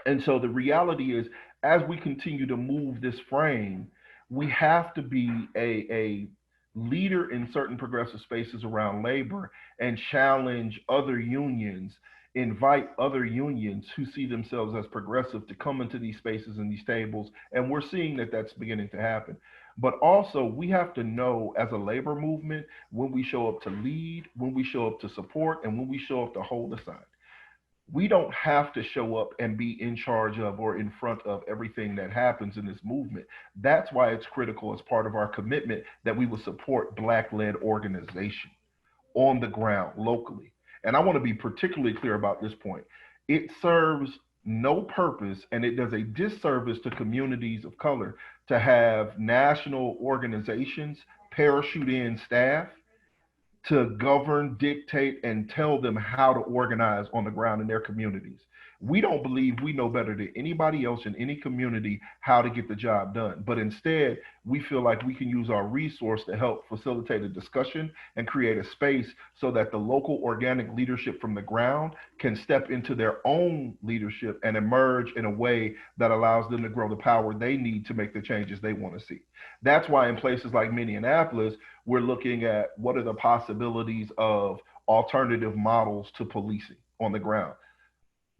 And so the reality is, as we continue to move this frame, we have to be a leader in certain progressive spaces around labor and challenge other unions, invite other unions who see themselves as progressive to come into these spaces and these tables. And we're seeing that that's beginning to happen. But also we have to know as a labor movement, when we show up to lead, when we show up to support, and when we show up to hold the sign. We don't have to show up and be in charge of or in front of everything that happens in this movement. That's why it's critical as part of our commitment that we will support Black-led organization on the ground locally. And I want to be particularly clear about this point. It serves no purpose, and it does a disservice to communities of color to have national organizations parachute in staff to govern, dictate, and tell them how to organize on the ground in their communities. We don't believe we know better than anybody else in any community how to get the job done. But instead, we feel like we can use our resource to help facilitate a discussion and create a space so that the local organic leadership from the ground can step into their own leadership and emerge in a way that allows them to grow the power they need to make the changes they want to see. That's why in places like Minneapolis, we're looking at what are the possibilities of alternative models to policing on the ground.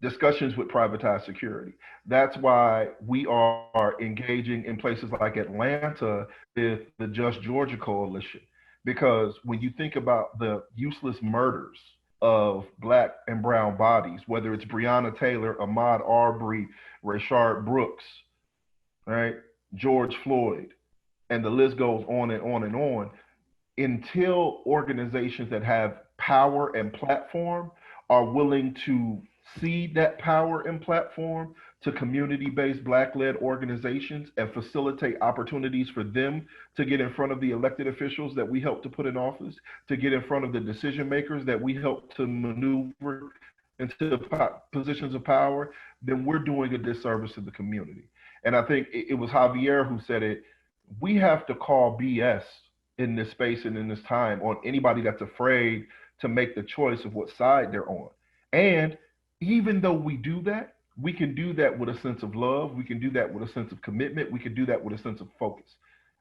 Discussions with privatized security. That's why we are engaging in places like Atlanta with the Just Georgia Coalition. Because when you think about the useless murders of Black and brown bodies, whether it's Breonna Taylor, Ahmaud Arbery, Rayshard Brooks, right, George Floyd, and the list goes on and on and on, until organizations that have power and platform are willing to cede that power and platform to community-based Black-led organizations and facilitate opportunities for them to get in front of the elected officials that we help to put in office, to get in front of the decision makers that we help to maneuver into positions of power, then we're doing a disservice to the community. And I think it was Javier who said it, we have to call BS in this space and in this time on anybody that's afraid to make the choice of what side they're on. And even though we do that, we can do that with a sense of love. We can do that with a sense of commitment. We can do that with a sense of focus.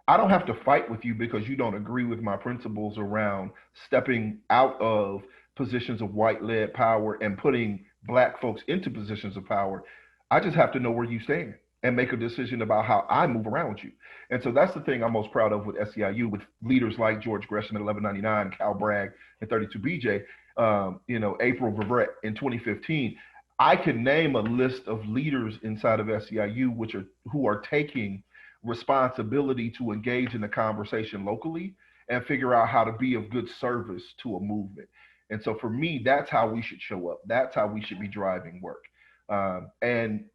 I don't have to fight with you because you don't agree with my principles around stepping out of positions of white-led power and putting Black folks into positions of power. I just have to know where you stand and make a decision about how I move around you. And so that's the thing I'm most proud of with SEIU, with leaders like George Gresham at 1199, Cal Bragg and 32BJ, April Verbrett in 2015. I can name a list of leaders inside of SEIU who are taking responsibility to engage in the conversation locally and figure out how to be of good service to a movement. And so for me, that's how we should show up. That's how we should be driving work. And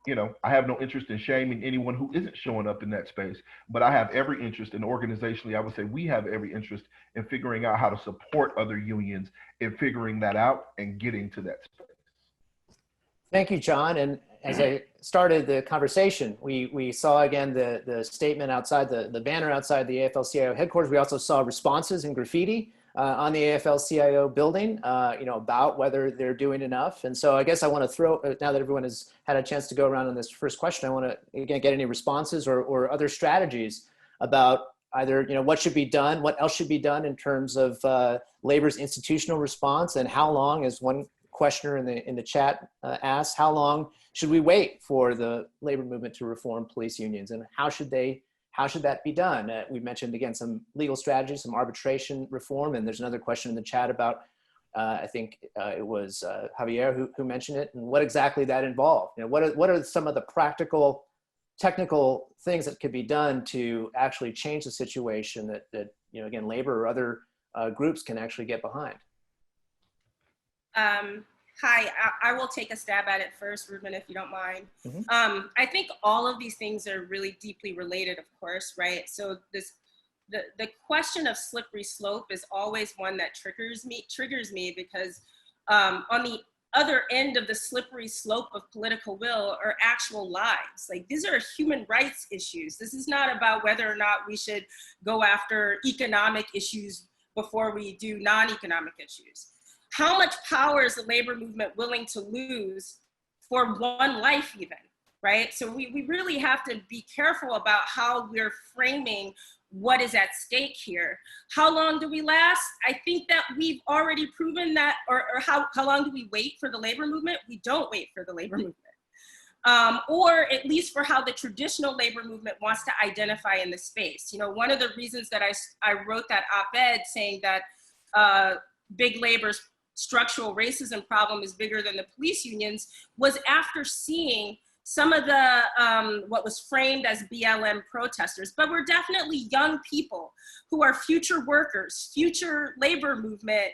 I have no interest in shaming anyone who isn't showing up in that space, but I have every interest, and organizationally, I would say we have every interest in figuring out how to support other unions in figuring that out and getting to that space.
Thank you, John. And as I started the conversation, we saw again the statement outside, the banner outside the AFL-CIO headquarters. We also saw responses in graffiti on the AFL-CIO building, about whether they're doing enough. And so I guess I want to throw, now that everyone has had a chance to go around on this first question, I want to, again, get any responses or other strategies about either, what should be done, what else should be done in terms of labor's institutional response, and how long, as one questioner in the chat asked, how long should we wait for the labor movement to reform police unions, and how should that be done? We mentioned, again, some legal strategies, some arbitration reform, and there's another question in the chat about, I think it was Javier who mentioned it, and what exactly that involved. What are some of the practical, technical things that could be done to actually change the situation that again, labor or other groups can actually get behind?
Hi, I will take a stab at it first, Ruben, if you don't mind.
Mm-hmm.
I think all of these things are really deeply related, of course, right? So the question of slippery slope is always one that triggers me because on the other end of the slippery slope of political will are actual lives. Like, these are human rights issues. This is not about whether or not we should go after economic issues before we do non-economic issues. How much power is the labor movement willing to lose for one life even, right? So we really have to be careful about how we're framing what is at stake here. How long do we last? I think that we've already proven that, or how long do we wait for the labor movement? We don't wait for the labor movement. Or at least for how the traditional labor movement wants to identify in the space. One of the reasons that I wrote that op-ed saying that big labor's structural racism problem is bigger than the police unions was after seeing some of the what was framed as BLM protesters, but were definitely young people who are future workers, future labor movement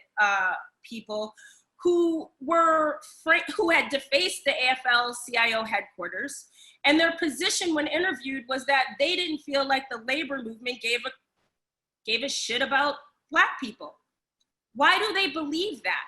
people who had defaced the AFL-CIO headquarters, and their position when interviewed was that they didn't feel like the labor movement gave a shit about Black people. Why do they believe that?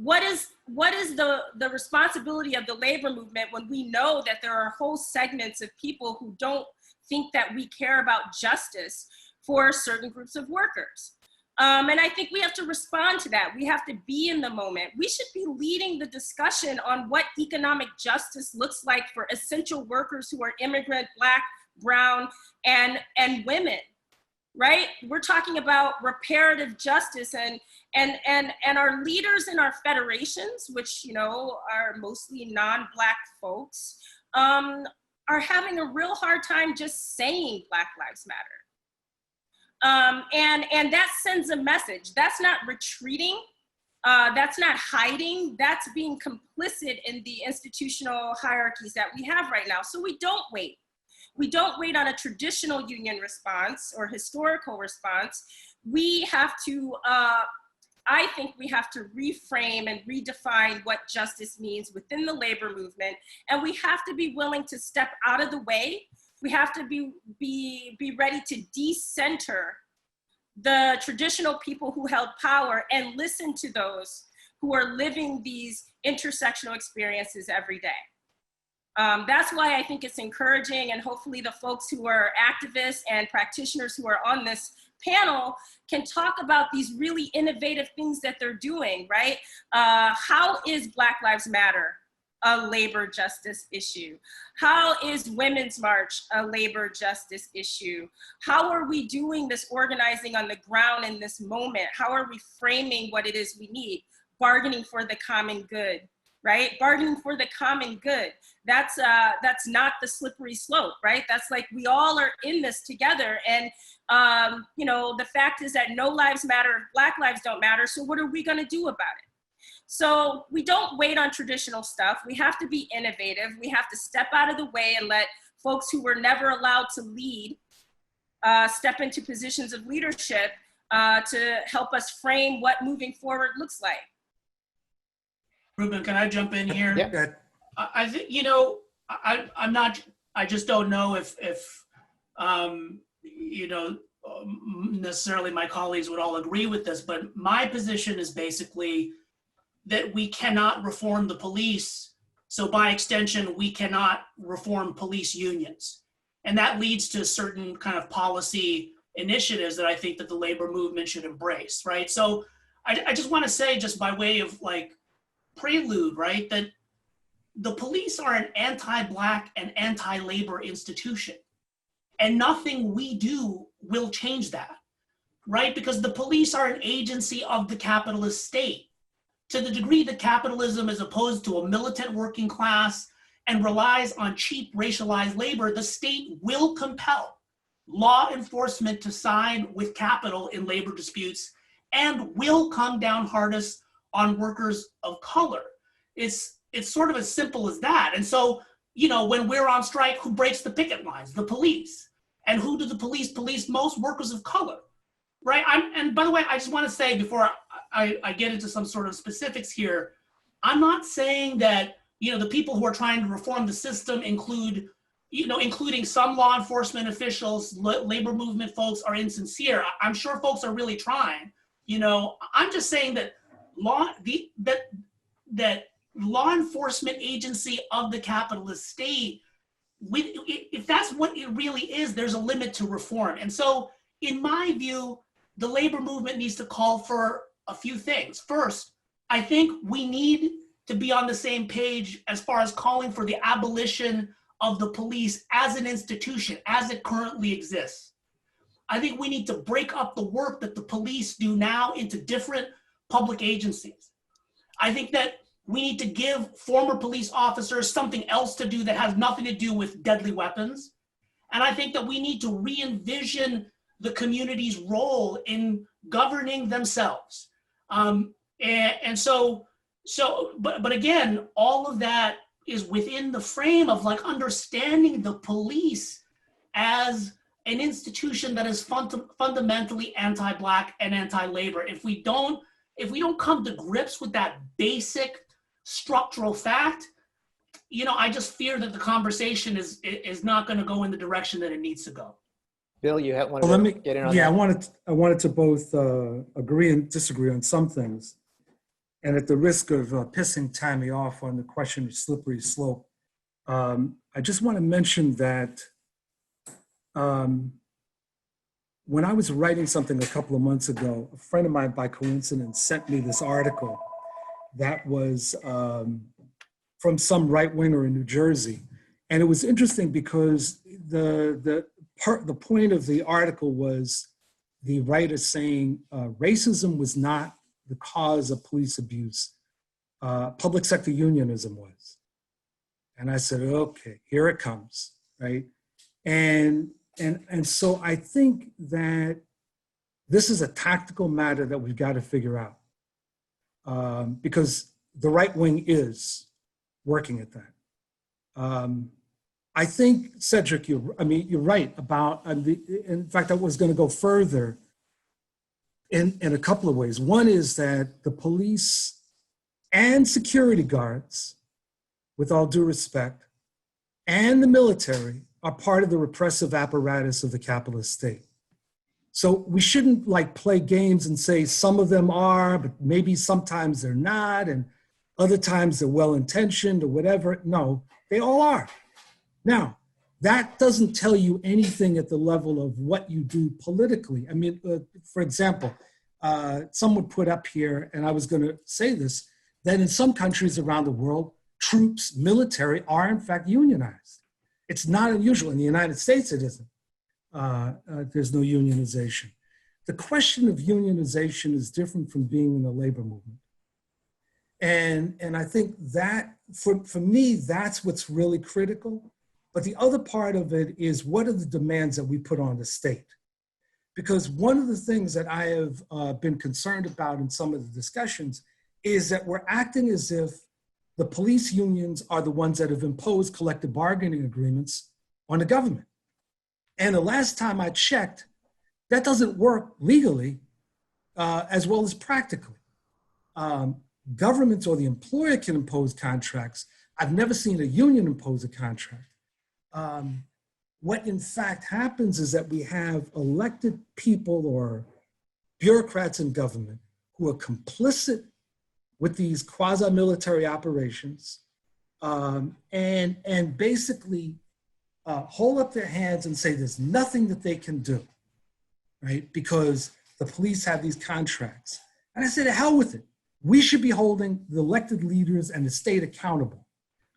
What is the responsibility of the labor movement when we know that there are whole segments of people who don't think that we care about justice for certain groups of workers. And I think we have to respond to that. We have to be in the moment. We should be leading the discussion on what economic justice looks like for essential workers who are immigrant, Black, brown, and women, right? We're talking about reparative justice, and our leaders in our federations, which, you know, are mostly non-Black folks, are having a real hard time just saying Black Lives Matter. And that sends a message. That's not retreating. That's not hiding. That's being complicit in the institutional hierarchies that we have right now. So we don't wait. We don't wait on a traditional union response or historical response. We have to, I think we have to reframe and redefine what justice means within the labor movement. And we have to be willing to step out of the way. We have to be ready to decenter the traditional people who held power and listen to those who are living these intersectional experiences every day. That's why I think it's encouraging, and hopefully the folks who are activists and practitioners who are on this panel can talk about these really innovative things that they're doing, right? How is Black Lives Matter a labor justice issue? How is Women's March a labor justice issue? How are we doing this organizing on the ground in this moment? How are we framing what it is we need? Bargaining for the common good, right? Bargaining for the common good. That's not the slippery slope, right? That's like, we all are in this together. And, you know, the fact is that no lives matter if Black lives don't matter. So what are we gonna do about it? So we don't wait on traditional stuff. We have to be innovative. We have to step out of the way and let folks who were never allowed to lead step into positions of leadership to help us frame what moving forward looks like.
Ruben, can I jump in here?
Yeah.
I think, you know, I just don't know if you know, necessarily my colleagues would all agree with this, but my position is basically that we cannot reform the police. So by extension, we cannot reform police unions. And that leads to certain kind of policy initiatives that I think that the labor movement should embrace, right? So I just want to say, just by way of like prelude, right, that the police are an anti-Black and anti-labor institution. And nothing we do will change that, right? Because the police are an agency of the capitalist state. To the degree that capitalism is opposed to a militant working class and relies on cheap racialized labor, the state will compel law enforcement to side with capital in labor disputes and will come down hardest on workers of color. It's sort of as simple as that. And so, you know, when we're on strike, who breaks the picket lines? The police. And who do the police police most? Workers of color, right? And by the way, I just want to say before I get into some sort of specifics here, I'm not saying that, you know, the people who are trying to reform the system include, you know, including some law enforcement officials, labor movement folks are insincere. I'm sure folks are really trying, you know. I'm just saying that that law enforcement agency of the capitalist state, if that's what it really is, there's a limit to reform. And so in my view, the labor movement needs to call for a few things. First, I think we need to be on the same page as far as calling for the abolition of the police as an institution, as it currently exists. I think we need to break up the work that the police do now into different public agencies. I think that we need to give former police officers something else to do that has nothing to do with deadly weapons. And I think that we need to re-envision the community's role in governing themselves. But again, all of that is within the frame of like understanding the police as an institution that is fundamentally anti-Black and anti-labor. If we don't come to grips with that basic structural fact, you know, I just fear that the conversation is not going to go in the direction that it needs to go.
Bill, you wanted to get in on that?
Yeah, I wanted to both agree and disagree on some things. And at the risk of pissing Tammy off on the question of slippery slope, I just want to mention that When I was writing something a couple of months ago, a friend of mine by coincidence sent me this article that was from some right winger in New Jersey. And it was interesting because the point of the article was the writer saying racism was not the cause of police abuse. Public sector unionism was. And I said, okay, here it comes, right? And so I think that this is a tactical matter that we've got to figure out because the right wing is working at that. I think, Cedric, you're right about, in fact, I was going to go further in a couple of ways. One is that the police and security guards, with all due respect, and the military are part of the repressive apparatus of the capitalist state. So we shouldn't like play games and say some of them are, but maybe sometimes they're not, and other times they're well-intentioned or whatever. No, they all are. Now, that doesn't tell you anything at the level of what you do politically. I mean, for example, someone put up here, and I was going to say this, that in some countries around the world, troops, military are in fact unionized. It's not unusual. In the United States, it isn't. There's no unionization. The question of unionization is different from being in the labor movement. And I think that, for me, that's what's really critical. But the other part of it is, what are the demands that we put on the state? Because one of the things that I have been concerned about in some of the discussions is that we're acting as if the police unions are the ones that have imposed collective bargaining agreements on the government. And the last time I checked, that doesn't work legally as well as practically. Governments or the employer can impose contracts. I've never seen a union impose a contract. What in fact happens is that we have elected people or bureaucrats in government who are complicit with these quasi-military operations and basically hold up their hands and say there's nothing that they can do, right? Because the police have these contracts. And I say, to hell with it. We should be holding the elected leaders and the state accountable.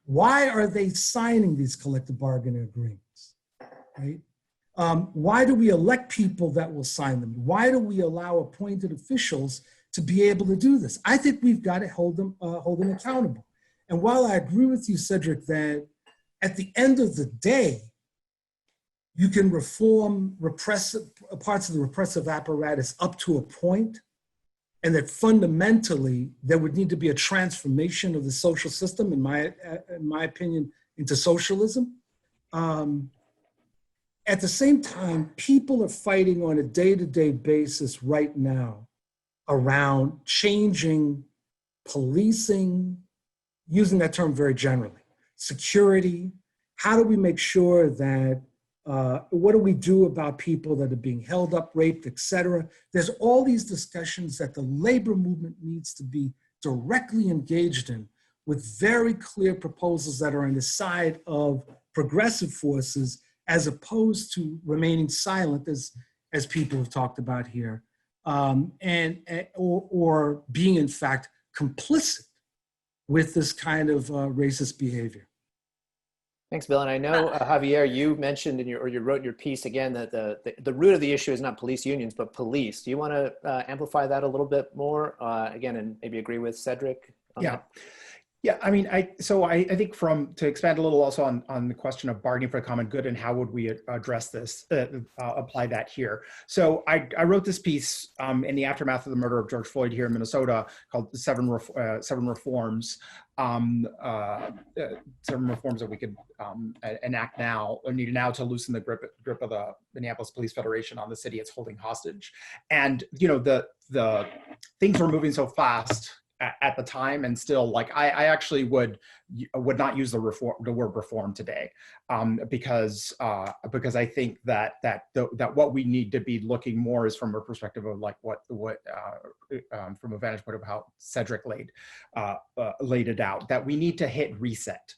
Why are they signing these collective bargaining agreements, right? Why do we elect people that will sign them? Why do we allow appointed officials to be able to do this? I think we've got to hold them accountable. And while I agree with you, Cedric, that at the end of the day, you can reform parts of the repressive apparatus up to a point, and that fundamentally there would need to be a transformation of the social system, in my opinion, into socialism. At the same time, people are fighting on a day-to-day basis right now around changing policing, using that term very generally, security. How do we make sure that, what do we do about people that are being held up, raped, et cetera? There's all these discussions that the labor movement needs to be directly engaged in, with very clear proposals that are on the side of progressive forces, as opposed to remaining silent, as people have talked about here, or being in fact complicit with this kind of racist behavior.
Thanks, Bill. And I know, Javier, you mentioned you wrote in your piece again that the root of the issue is not police unions, but police. Do you want to amplify that a little bit more, again, and maybe agree with Cedric?
Yeah, I mean, I think to expand a little also on the question of bargaining for the common good and how would we address this, apply that here. So I wrote this piece in the aftermath of the murder of George Floyd here in Minnesota called Seven Reforms. 7 reforms that we could enact now, or need now, to loosen the grip of the Minneapolis Police Federation on the city it's holding hostage. And, you know, the things were moving so fast at the time, and still, like, I actually would not use the word reform today, because I think that what we need to be looking more is from a perspective of like what from a vantage point of how Cedric laid it out, that we need to hit reset.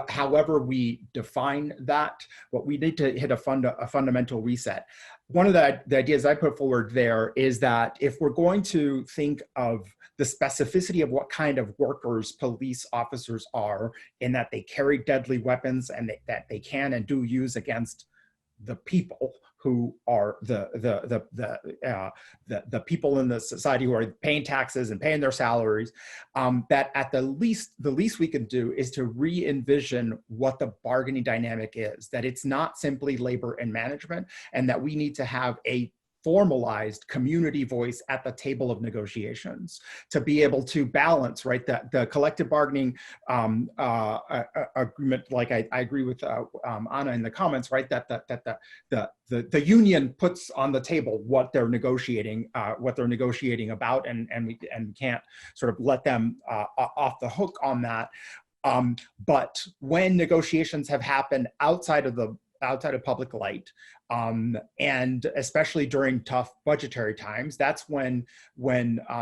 However we define that, what we need to hit a fundamental reset. One of the ideas I put forward there is that if we're going to think of the specificity of what kind of workers police officers are, in that they carry deadly weapons and that they can and do use against the people who are the people in the society who are paying taxes and paying their salaries, that at the least we can do is to re-envision what the bargaining dynamic is, that it's not simply labor and management, and that we need to have a formalized community voice at the table of negotiations to be able to balance, right, the collective bargaining agreement. Like I agree with Anna in the comments, right, that the union puts on the table what they're negotiating about, and we can't sort of let them off the hook on that. But when negotiations have happened outside of public light, and especially during tough budgetary times, that's when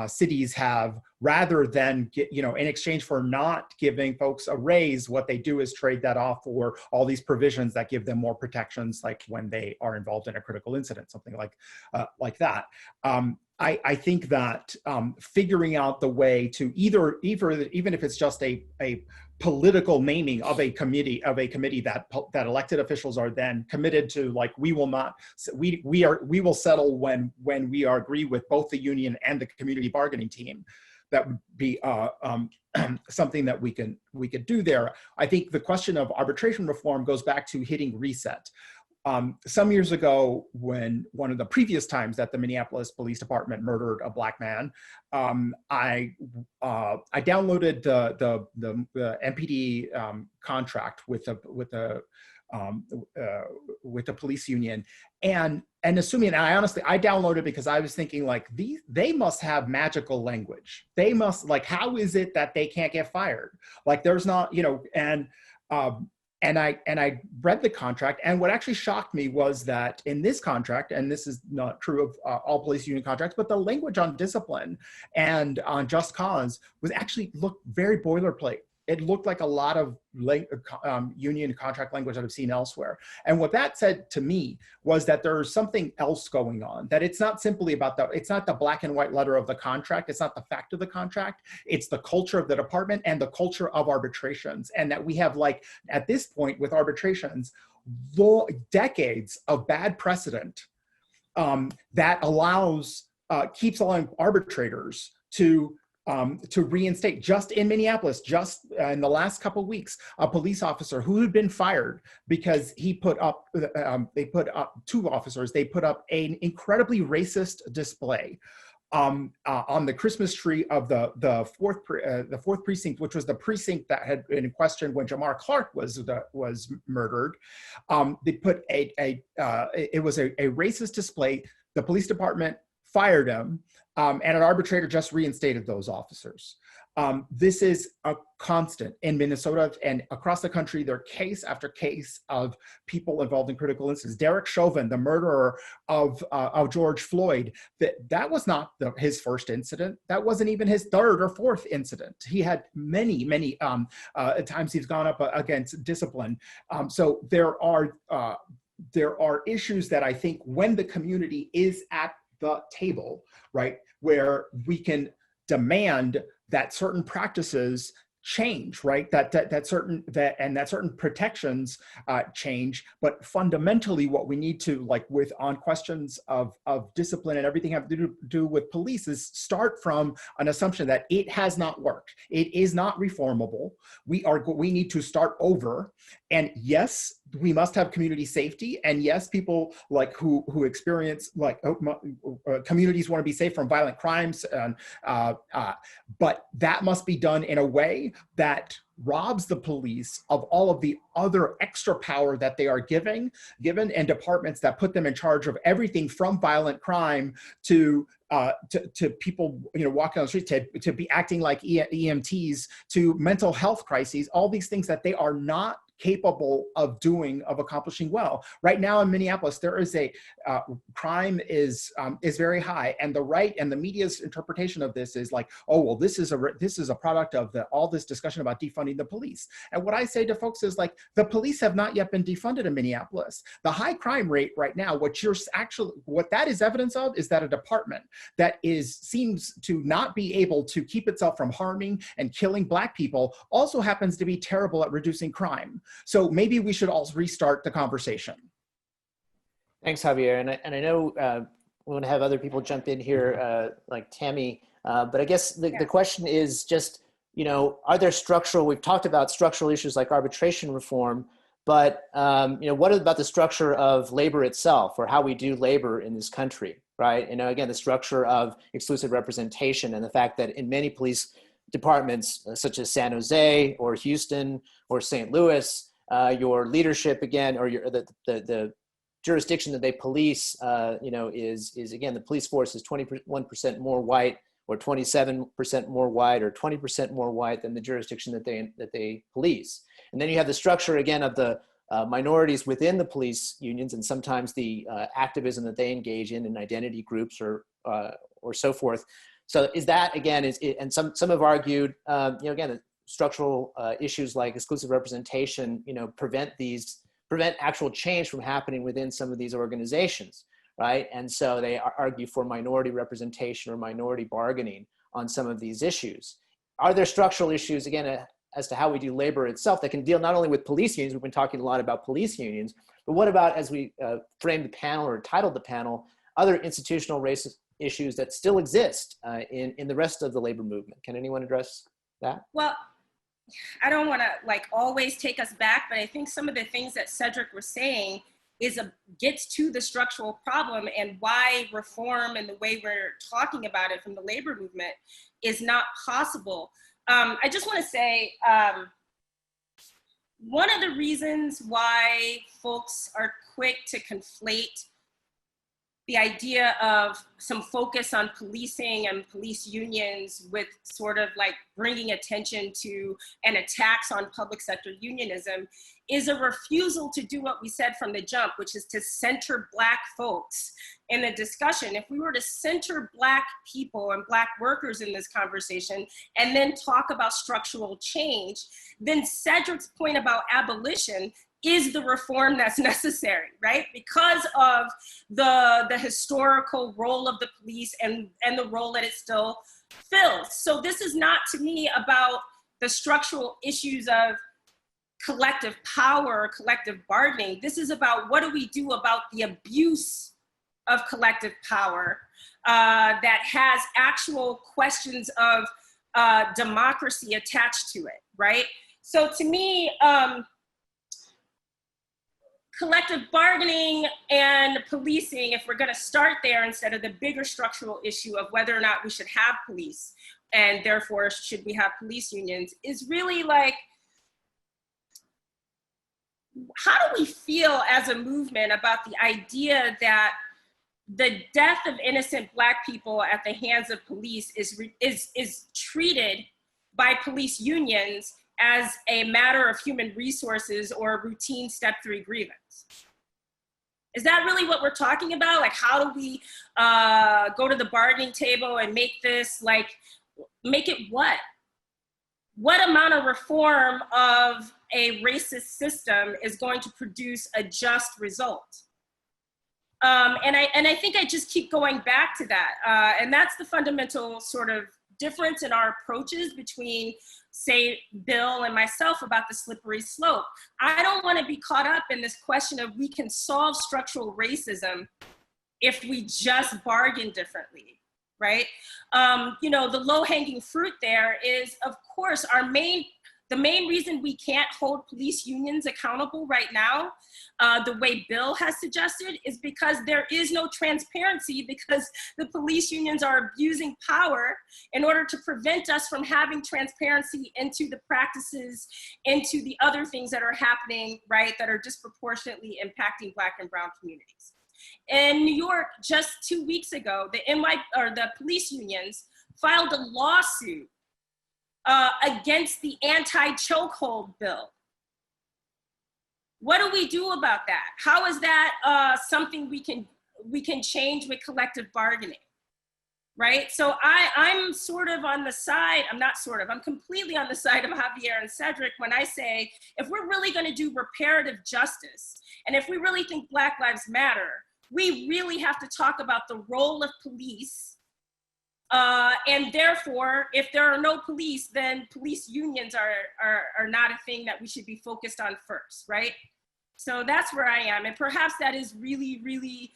cities have, rather than in exchange for not giving folks a raise, what they do is trade that off for all these provisions that give them more protections, like when they are involved in a critical incident, something like that. I think that figuring out the way to either even if it's just a political naming of a committee that elected officials are then committed to, like, we will settle when we agree with both the union and the community bargaining team. That would be something that we could do there. I think the question of arbitration reform goes back to hitting reset. Some years ago, when one of the previous times that the Minneapolis Police Department murdered a Black man, I downloaded the MPD contract with the police union, and assuming, and I downloaded because I was thinking, like, they must have magical language. They must, like, how is it that they can't get fired? Like, there's not, and I read the contract, and what actually shocked me was that in this contract, and this is not true of all police union contracts, but the language on discipline and on just cause looked very boilerplate. It looked like a lot of union contract language that I've seen elsewhere. And what that said to me was that there's something else going on, that it's not simply about it's not the black and white letter of the contract. It's not the fact of the contract. It's the culture of the department and the culture of arbitrations. And that we have, like, at this point with arbitrations, decades of bad precedent that keeps allowing arbitrators to reinstate. Just in Minneapolis, just in the last couple of weeks, a police officer who had been fired because they put up two officers, they put up an incredibly racist display on the Christmas tree of the fourth precinct, which was the precinct that had been in question when Jamar Clark was murdered. They put it was a racist display. The police department fired him, and an arbitrator just reinstated those officers. This is a constant in Minnesota and across the country. There are case after case of people involved in critical incidents. Derek Chauvin, the murderer of George Floyd, that was not his first incident. That wasn't even his third or fourth incident. He had many times he's gone up against discipline. So there are issues that I think, when the community is at the table, right, where we can demand that certain practices change, right, that certain protections change, but fundamentally what we need to, like, on questions of discipline and everything have to do with police, is start from an assumption that it has not worked. It is not reformable. We need to start over. And yes, we must have community safety, and yes, people like who experience like communities want to be safe from violent crimes, and but that must be done in a way that robs the police of all of the other extra power that they are given, and departments that put them in charge of everything from violent crime to people, you know, walking on the street, to be acting like EMTs, to mental health crises, all these things that they are not capable of accomplishing well. Right now in Minneapolis, there is crime is very high, and the right and the media's interpretation of this is like, oh well, this is a product of all this discussion about defunding the police. And what I say to folks is like, the police have not yet been defunded in Minneapolis. The high crime rate right now, what that is evidence of is that a department that seems to not be able to keep itself from harming and killing Black people also happens to be terrible at reducing crime. So maybe we should also restart the conversation.
Thanks, Javier. And I know we want to have other people jump in here, like Tammy. But I guess the question is just, you know, are there we've talked about structural issues like arbitration reform, but, you know, what about the structure of labor itself, or how we do labor in this country, right? You know, again, the structure of exclusive representation, and the fact that in many police departments, such as San Jose or Houston or St. Louis, your leadership, again, or the jurisdiction that they police, you know, is again, the police force is 21% more white, or 27% more white, or 20% more white than the jurisdiction that they police. And then you have the structure, again, of the minorities within the police unions, and sometimes the activism that they engage in identity groups or so forth. So is that, again, and some have argued, you know, again, structural issues like exclusive representation, you know, prevent actual change from happening within some of these organizations, right? And so they argue for minority representation or minority bargaining on some of these issues. Are there structural issues, again, as to how we do labor itself, that can deal not only with police unions? We've been talking a lot about police unions, but what about, as we framed the panel or titled the panel, other institutional racist issues that still exist in the rest of the labor movement? Can anyone address that?
Well, I don't want to like always take us back, but I think some of the things that Cedric was saying gets to the structural problem, and why reform and the way we're talking about it from the labor movement is not possible. I just want to say, one of the reasons why folks are quick to conflate the idea of some focus on policing and police unions with sort of like bringing attention to and attacks on public sector unionism is a refusal to do what we said from the jump, which is to center Black folks in the discussion. If we were to center Black people and Black workers in this conversation and then talk about structural change, then Cedric's point about abolition is the reform that's necessary, right? Because of the historical role of the police and the role that it still fills. So this is not, to me, about the structural issues of collective power or collective bargaining. This is about what do we do about the abuse of collective power that has actual questions of democracy attached to it, right? So to me, collective bargaining and policing, if we're going to start there instead of the bigger structural issue of whether or not we should have police and therefore should we have police unions, is really like, how do we feel as a movement about the idea that the death of innocent Black people at the hands of police is treated by police unions as a matter of human resources or a routine step 3 grievance? Is that really what we're talking about? Like, how do we go to the bargaining table and make this, like, make it what? What amount of reform of a racist system is going to produce a just result? And I think I just keep going back to that. And that's the fundamental sort of difference in our approaches between, say, Bill and myself about the slippery slope. I don't want to be caught up in this question of we can solve structural racism if we just bargain differently, right? You know, the low-hanging fruit there is, of course, our main The main reason we can't hold police unions accountable right now, the way Bill has suggested, is because there is no transparency, because the police unions are abusing power in order to prevent us from having transparency into the practices, into the other things that are happening, right, that are disproportionately impacting Black and brown communities. In New York, just 2 weeks ago, the police unions filed a lawsuit against the anti-chokehold bill. What do we do about that? How is that something we can change with collective bargaining, right? So I'm sort of on the side, I'm completely on the side of Javier and Cedric when I say, if we're really gonna do reparative justice, and if we really think Black Lives Matter, we really have to talk about the role of police. And therefore, if there are no police, then police unions are not a thing that we should be focused on first, right? So that's where I am. And perhaps that is really, really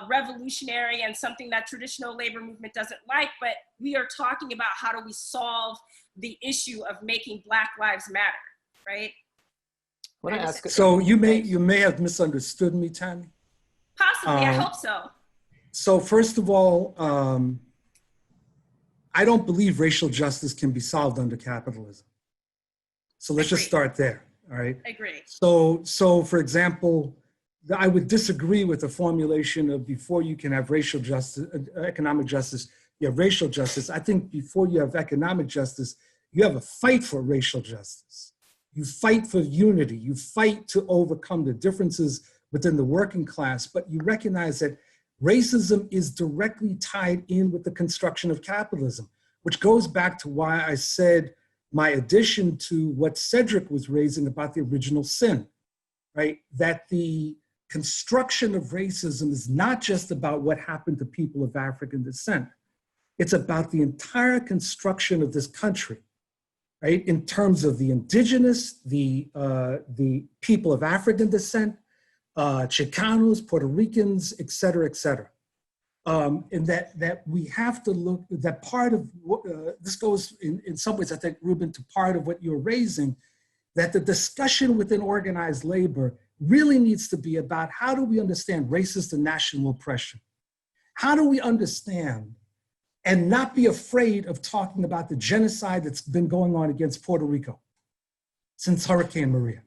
revolutionary and something that traditional labor movement doesn't like, but we are talking about how do we solve the issue of making Black Lives Matter, right?
When I ask,
So you may have misunderstood me, Tammy.
Possibly, I hope so.
So first of all, I don't believe racial justice can be solved under capitalism. So let's just start there, all right?
Agree.
So for example, I would disagree with the formulation of before you can have racial justice, economic justice, you have racial justice. I think before you have economic justice, you have a fight for racial justice. You fight for unity. You fight to overcome the differences within the working class, but you recognize that racism is directly tied in with the construction of capitalism, which goes back to why I said my addition to what Cedric was raising about the original sin, right? That the construction of racism is not just about what happened to people of African descent. It's about the entire construction of this country, right? In terms of the indigenous, the people of African descent, Chicanos, Puerto Ricans, et cetera, et cetera. And that we have to look, that part of, this goes in some ways, I think, Ruben, to part of what you're raising, that the discussion within organized labor really needs to be about how do we understand racist and national oppression? How do we understand and not be afraid of talking about the genocide that's been going on against Puerto Rico since Hurricane Maria?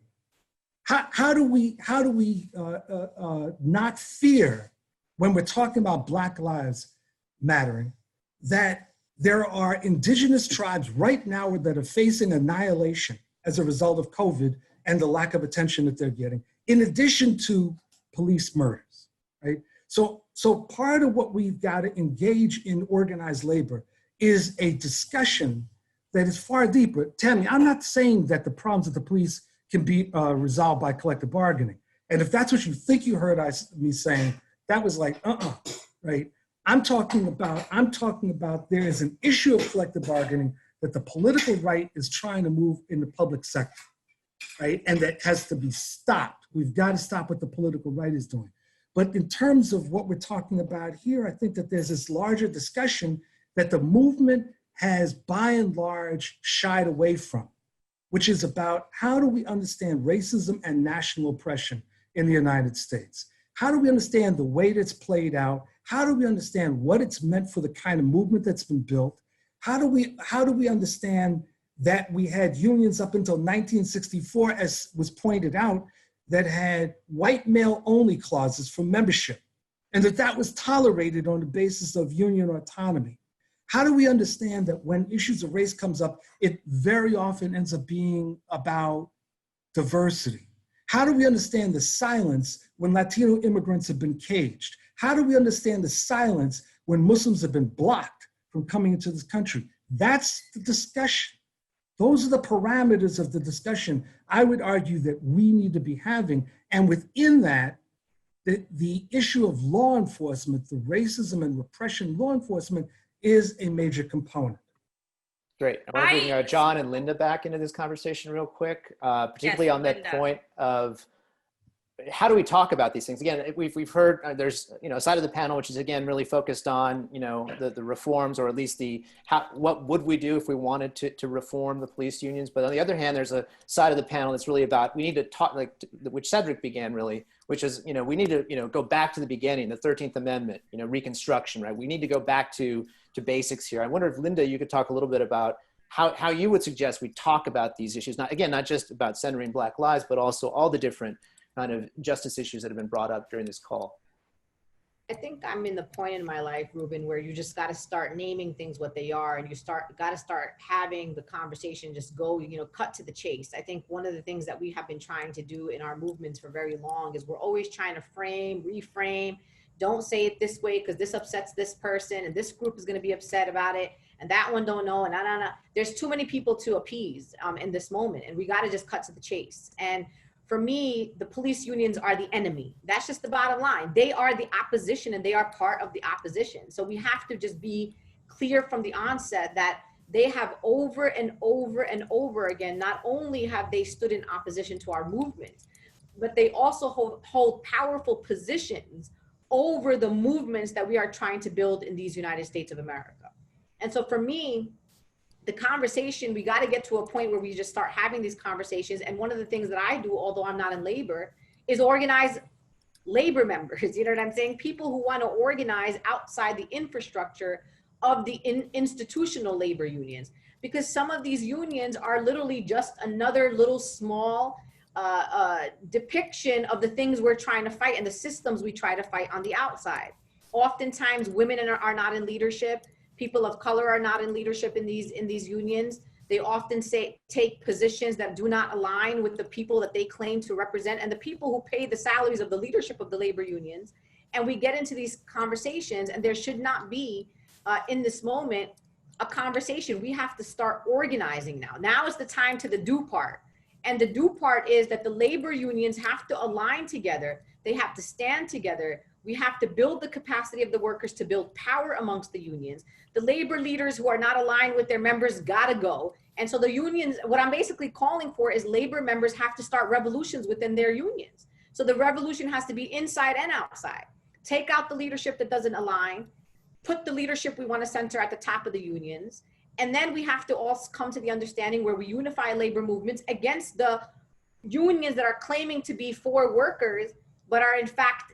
How do we not fear when we're talking about Black Lives Mattering that there are indigenous tribes right now that are facing annihilation as a result of COVID and the lack of attention that they're getting, in addition to police murders, right? So part of what we've got to engage in organized labor is a discussion that is far deeper. Tammy, I'm not saying that the problems of the police can be resolved by collective bargaining. And if that's what you think you heard me saying, that was like, right? I'm talking about there is an issue of collective bargaining that the political right is trying to move in the public sector, right? And that has to be stopped. We've got to stop what the political right is doing. But in terms of what we're talking about here, I think that there's this larger discussion that the movement has by and large shied away from, which is about how do we understand racism and national oppression in the United States? How do we understand the way that's played out? How do we understand what it's meant for the kind of movement that's been built? How do we understand that we had unions up until 1964, as was pointed out, that had white male only clauses for membership, and that was tolerated on the basis of union autonomy? How do we understand that when issues of race comes up, it very often ends up being about diversity? How do we understand the silence when Latino immigrants have been caged? How do we understand the silence when Muslims have been blocked from coming into this country? That's the discussion. Those are the parameters of the discussion I would argue that we need to be having. And within that, the issue of law enforcement, the racism and repression, law enforcement is a major component.
Great. I want to bring John and Linda back into this conversation real quick, particularly on that point of how do we talk about these things? Again, we've heard there's, you know, a side of the panel which is again really focused on, you know, the reforms, or at least the what would we do if we wanted to reform the police unions. But on the other hand, there's a side of the panel that's really about, we need to talk, like which Cedric began really, which is, you know, we need to, you know, go back to the beginning, the 13th Amendment, you know, Reconstruction, right? We need to go back to basics here. I wonder if Linda, you could talk a little bit about how you would suggest we talk about these issues, not just about centering Black lives, but also all the different kind of justice issues that have been brought up during this call.
I think I'm in the point in my life, Ruben, where you just got to start naming things what they are, and you got to start having the conversation just go, you know, cut to the chase. I think one of the things that we have been trying to do in our movements for very long is we're always trying to frame, reframe. Don't say it this way because this upsets this person, and this group is going to be upset about it, and that one don't know, and nah. There's too many people to appease in this moment, and we got to just cut to the chase. And for me, the police unions are the enemy. That's just the bottom line. They are the opposition, and they are part of the opposition. So we have to just be clear from the onset that they have over and over and over again, not only have they stood in opposition to our movement, but they also hold powerful positions over the movements that we are trying to build in these United States of America. And so for me, the conversation, we got to get to a point where we just start having these conversations. And one of the things that I do, although I'm not in labor, is organize labor members. You know what I'm saying? People who want to organize outside the infrastructure of the institutional labor unions, because some of these unions are literally just another little small depiction of the things we're trying to fight and the systems we try to fight on the outside. Oftentimes women are not in leadership. People of color are not in leadership in these unions. They often take positions that do not align with the people that they claim to represent and the people who pay the salaries of the leadership of the labor unions. And we get into these conversations, and there should not be in this moment a conversation. We have to start organizing now. Now is the time to the do part. And the do part is that the labor unions have to align together. They have to stand together. We have to build the capacity of the workers to build power amongst the unions. The labor leaders who are not aligned with their members gotta go. And so the unions, what I'm basically calling for is labor members have to start revolutions within their unions. So the revolution has to be inside and outside. Take out the leadership that doesn't align, put the leadership we want to center at the top of the unions. And then we have to also come to the understanding where we unify labor movements against the unions that are claiming to be for workers, but are in fact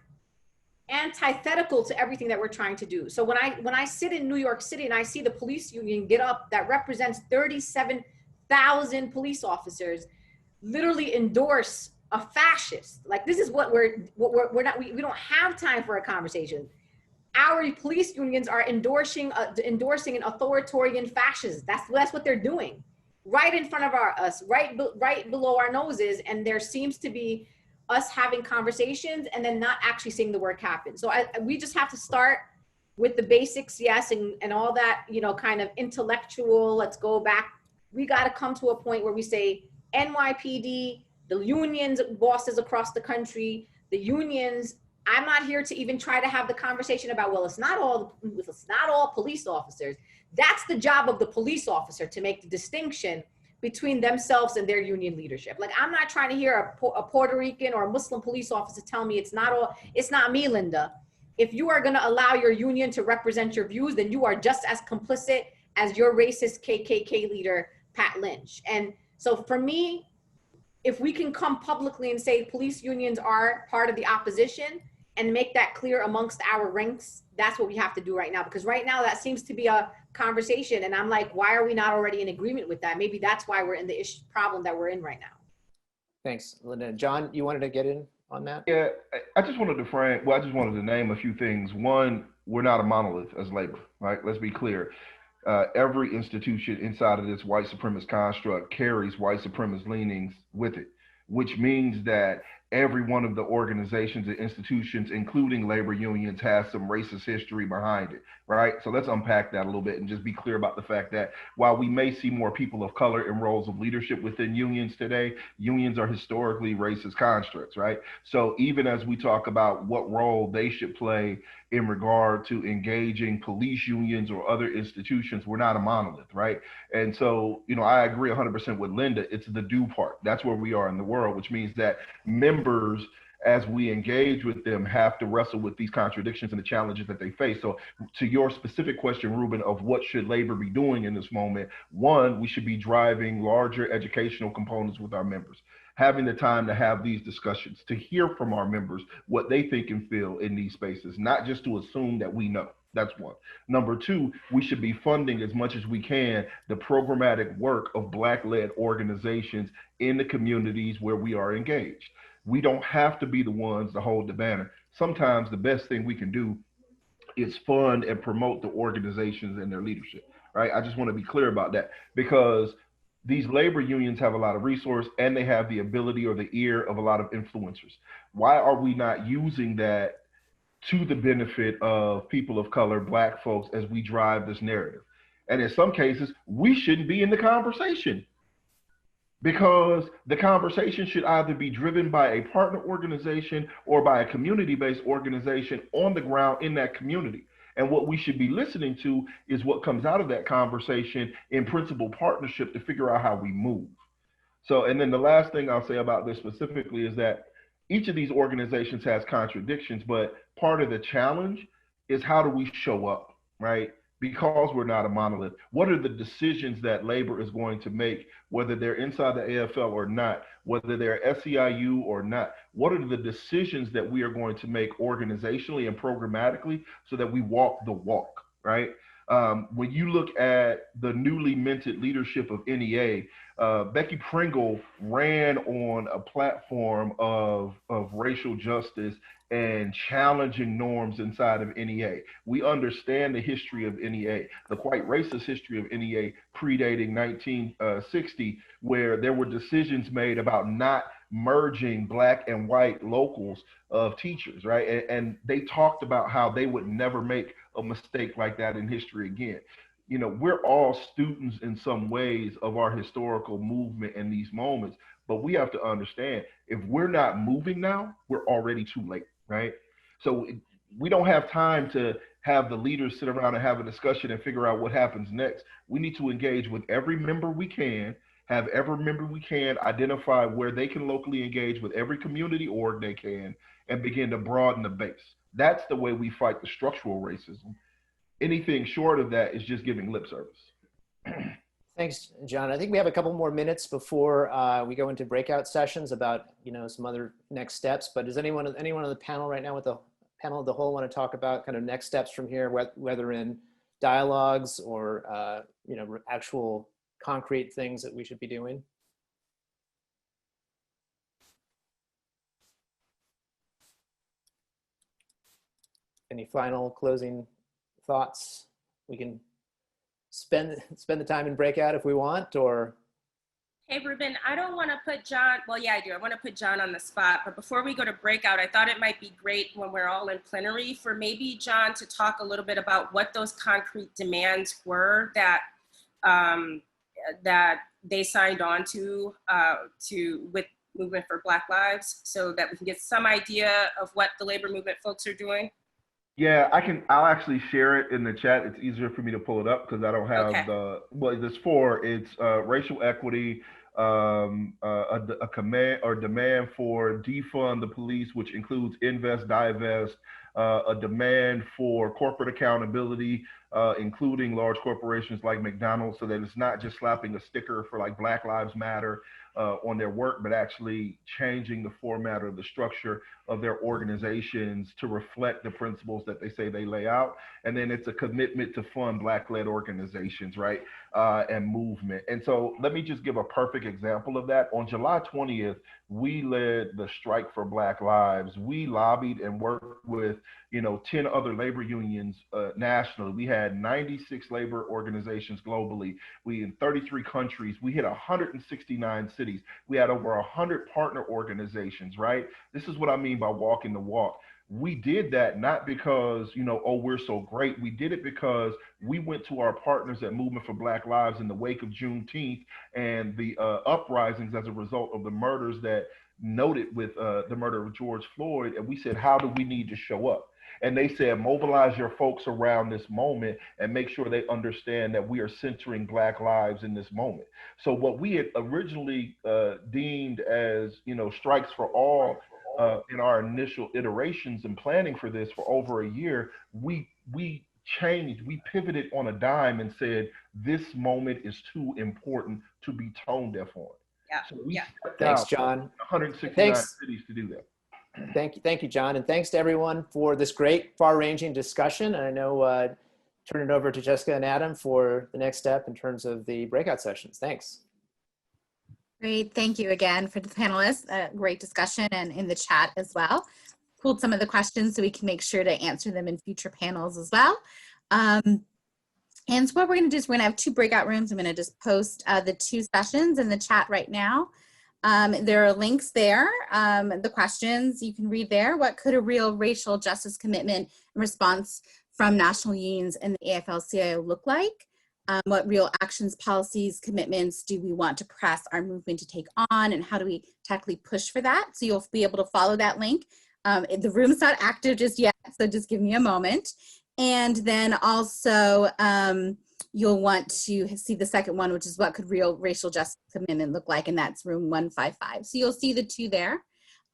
antithetical to everything that we're trying to do. So when I sit in New York City and I see the police union get up that represents 37,000 police officers literally endorse a fascist, like this is what we don't have time for a conversation. Our police unions are endorsing an authoritarian fascist. That's what they're doing right in front of us, right below our noses. And there seems to be us having conversations and then not actually seeing the work happen. So we just have to start with the basics, yes, and all that, you know, kind of intellectual, let's go back. We got to come to a point where we say NYPD, the unions, bosses across the country, the unions. I'm not here to even try to have the conversation about, well, it's not all police officers. That's the job of the police officer to make the distinction between themselves and their union leadership. Like, I'm not trying to hear a Puerto Rican or a Muslim police officer tell me it's not me, Linda. If you are gonna allow your union to represent your views, then you are just as complicit as your racist KKK leader, Pat Lynch. And so for me, if we can come publicly and say police unions are part of the opposition and make that clear amongst our ranks, that's what we have to do right now. Because right now that seems to be a conversation. And I'm like, why are we not already in agreement with that? Maybe that's why we're in the problem that we're in right now.
Thanks, Linda. John, you wanted to get in on that?
Yeah, I just wanted to name a few things. One, we're not a monolith as labor, right? Let's be clear. Every institution inside of this white supremacist construct carries white supremacist leanings with it, which means that every one of the organizations and institutions, including labor unions, has some racist history behind it, right? So let's unpack that a little bit and just be clear about the fact that while we may see more people of color in roles of leadership within unions today, unions are historically racist constructs, right? So even as we talk about what role they should play in regard to engaging police unions or other institutions, we're not a monolith, right? And so, you know, I agree 100% with Linda. It's the do part. That's where we are in the world, which means that members as we engage with them, have to wrestle with these contradictions and the challenges that they face. So to your specific question, Ruben, of what should labor be doing in this moment, one, we should be driving larger educational components with our members, having the time to have these discussions, to hear from our members what they think and feel in these spaces, not just to assume that we know. That's one. Number two, we should be funding as much as we can the programmatic work of Black-led organizations in the communities where we are engaged. We don't have to be the ones to hold the banner. Sometimes the best thing we can do is fund and promote the organizations and their leadership, right? I just want to be clear about that, because these labor unions have a lot of resource and they have the ability or the ear of a lot of influencers. Why are we not using that to the benefit of people of color, Black folks, as we drive this narrative? And in some cases, we shouldn't be in the conversation, because the conversation should either be driven by a partner organization or by a community-based organization on the ground in that community. And what we should be listening to is what comes out of that conversation in principal partnership to figure out how we move. So, and then the last thing I'll say about this specifically is that each of these organizations has contradictions, but part of the challenge is how do we show up, right? Because we're not a monolith. What are the decisions that labor is going to make, whether they're inside the AFL or not, whether they're SEIU or not? What are the decisions that we are going to make organizationally and programmatically so that we walk the walk, right? When you look at the newly minted leadership of NEA, Becky Pringle ran on a platform of racial justice and challenging norms inside of NEA. We understand the history of NEA, the quite racist history of NEA predating 1960, where there were decisions made about not merging Black and white locals of teachers, right? And they talked about how they would never make a mistake like that in history again. You know, we're all students in some ways of our historical movement in these moments, but we have to understand, if we're not moving now, we're already too late, right? So we don't have time to have the leaders sit around and have a discussion and figure out what happens next. We need to engage with every member we can, have every member we can identify where they can locally engage with every community org they can, and begin to broaden the base. That's the way we fight the structural racism. Anything short of that is just giving lip service.
Thanks, John. I think we have a couple more minutes before we go into breakout sessions about, you know, some other next steps. But does anyone on the panel right now, with the panel of the whole, want to talk about kind of next steps from here, whether in dialogues or you know, actual concrete things that we should be doing? Any final closing thoughts? We can spend the time in breakout if we want, or.
Hey, Ruben, I don't want to put John, well, yeah, I do. I want to put John on the spot, but before we go to breakout, I thought it might be great when we're all in plenary for maybe John to talk a little bit about what those concrete demands were that that they signed on to with Movement for Black Lives, so that we can get some idea of what the labor movement folks are doing.
Yeah, I'll actually share it in the chat. It's easier for me to pull it up because I don't have it's racial equity, a command or demand for defund the police, which includes invest, divest, a demand for corporate accountability, including large corporations like McDonald's, so that it's not just slapping a sticker for like Black Lives Matter on their work, but actually changing the format or the structure of their organizations to reflect the principles that they say they lay out. And then it's a commitment to fund Black-led organizations, right? And movement. And so let me just give a perfect example of that. On July 20th, we led the strike for Black Lives. We lobbied and worked with, 10 other labor unions nationally. We had 96 labor organizations globally. We in 33 countries. We hit 169 cities. We had over 100 partner organizations, right? This is what I mean by walking the walk. We did that not because, we're so great. We did it because we went to our partners at Movement for Black Lives in the wake of Juneteenth and the uprisings as a result of the murders that noted with the murder of George Floyd. And we said, how do we need to show up? And they said, mobilize your folks around this moment and make sure they understand that we are centering Black lives in this moment. So what we had originally deemed as, strikes for all in our initial iterations and planning for this for over a year, we changed, we pivoted on a dime and said, this moment is too important to be tone deaf on.
Yeah.
So we stepped
Thanks,
out
John.
169 cities to do that.
Thank you, John. And thanks to everyone for this great far-ranging discussion. And I know, turn it over to Jessica and Adam for the next step in terms of the breakout sessions. Thanks.
Great, thank you again for the panelists. Great discussion, and in the chat as well. Pulled some of the questions so we can make sure to answer them in future panels as well. And so what we're going to do is we're going to have 2 breakout rooms. I'm going to just post the 2 sessions in the chat right now. There are links there. The questions you can read there. What could a real racial justice commitment and response from national unions and the AFL-CIO look like? What real actions, policies, commitments do we want to press our movement to take on, and how do we tactically push for that? So you'll be able to follow that link. The room's not active just yet, so just give me a moment. And then also you'll want to see the second one, which is what could real racial justice commitment look like, and that's room 155. So you'll see the 2 there.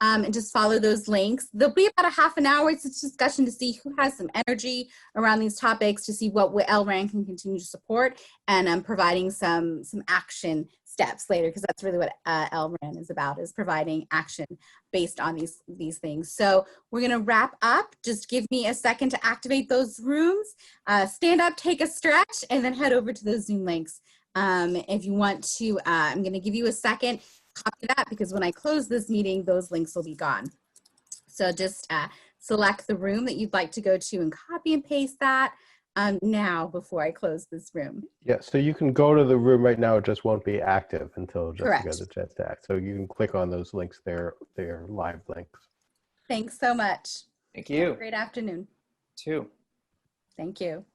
And just follow those links. There'll be about a half an hour discussion to see who has some energy around these topics, to see what LRAN can continue to support, and providing some action steps later, because that's really what LRAN is about, is providing action based on these things. So we're gonna wrap up. Just give me a second to activate those rooms. Stand up, take a stretch, and then head over to those Zoom links. If you want to, I'm gonna give you a second. Copy that, because when I close this meeting, those links will be gone. So just select the room that you'd like to go to and copy and paste that now before I close this room.
Yeah, so you can go to the room right now, it just won't be active until Jessica
Correct.
has a chance to act. So you can click on those links there, they're live links.
Thanks so much.
Thank you.
Great afternoon.
Too.
Thank you.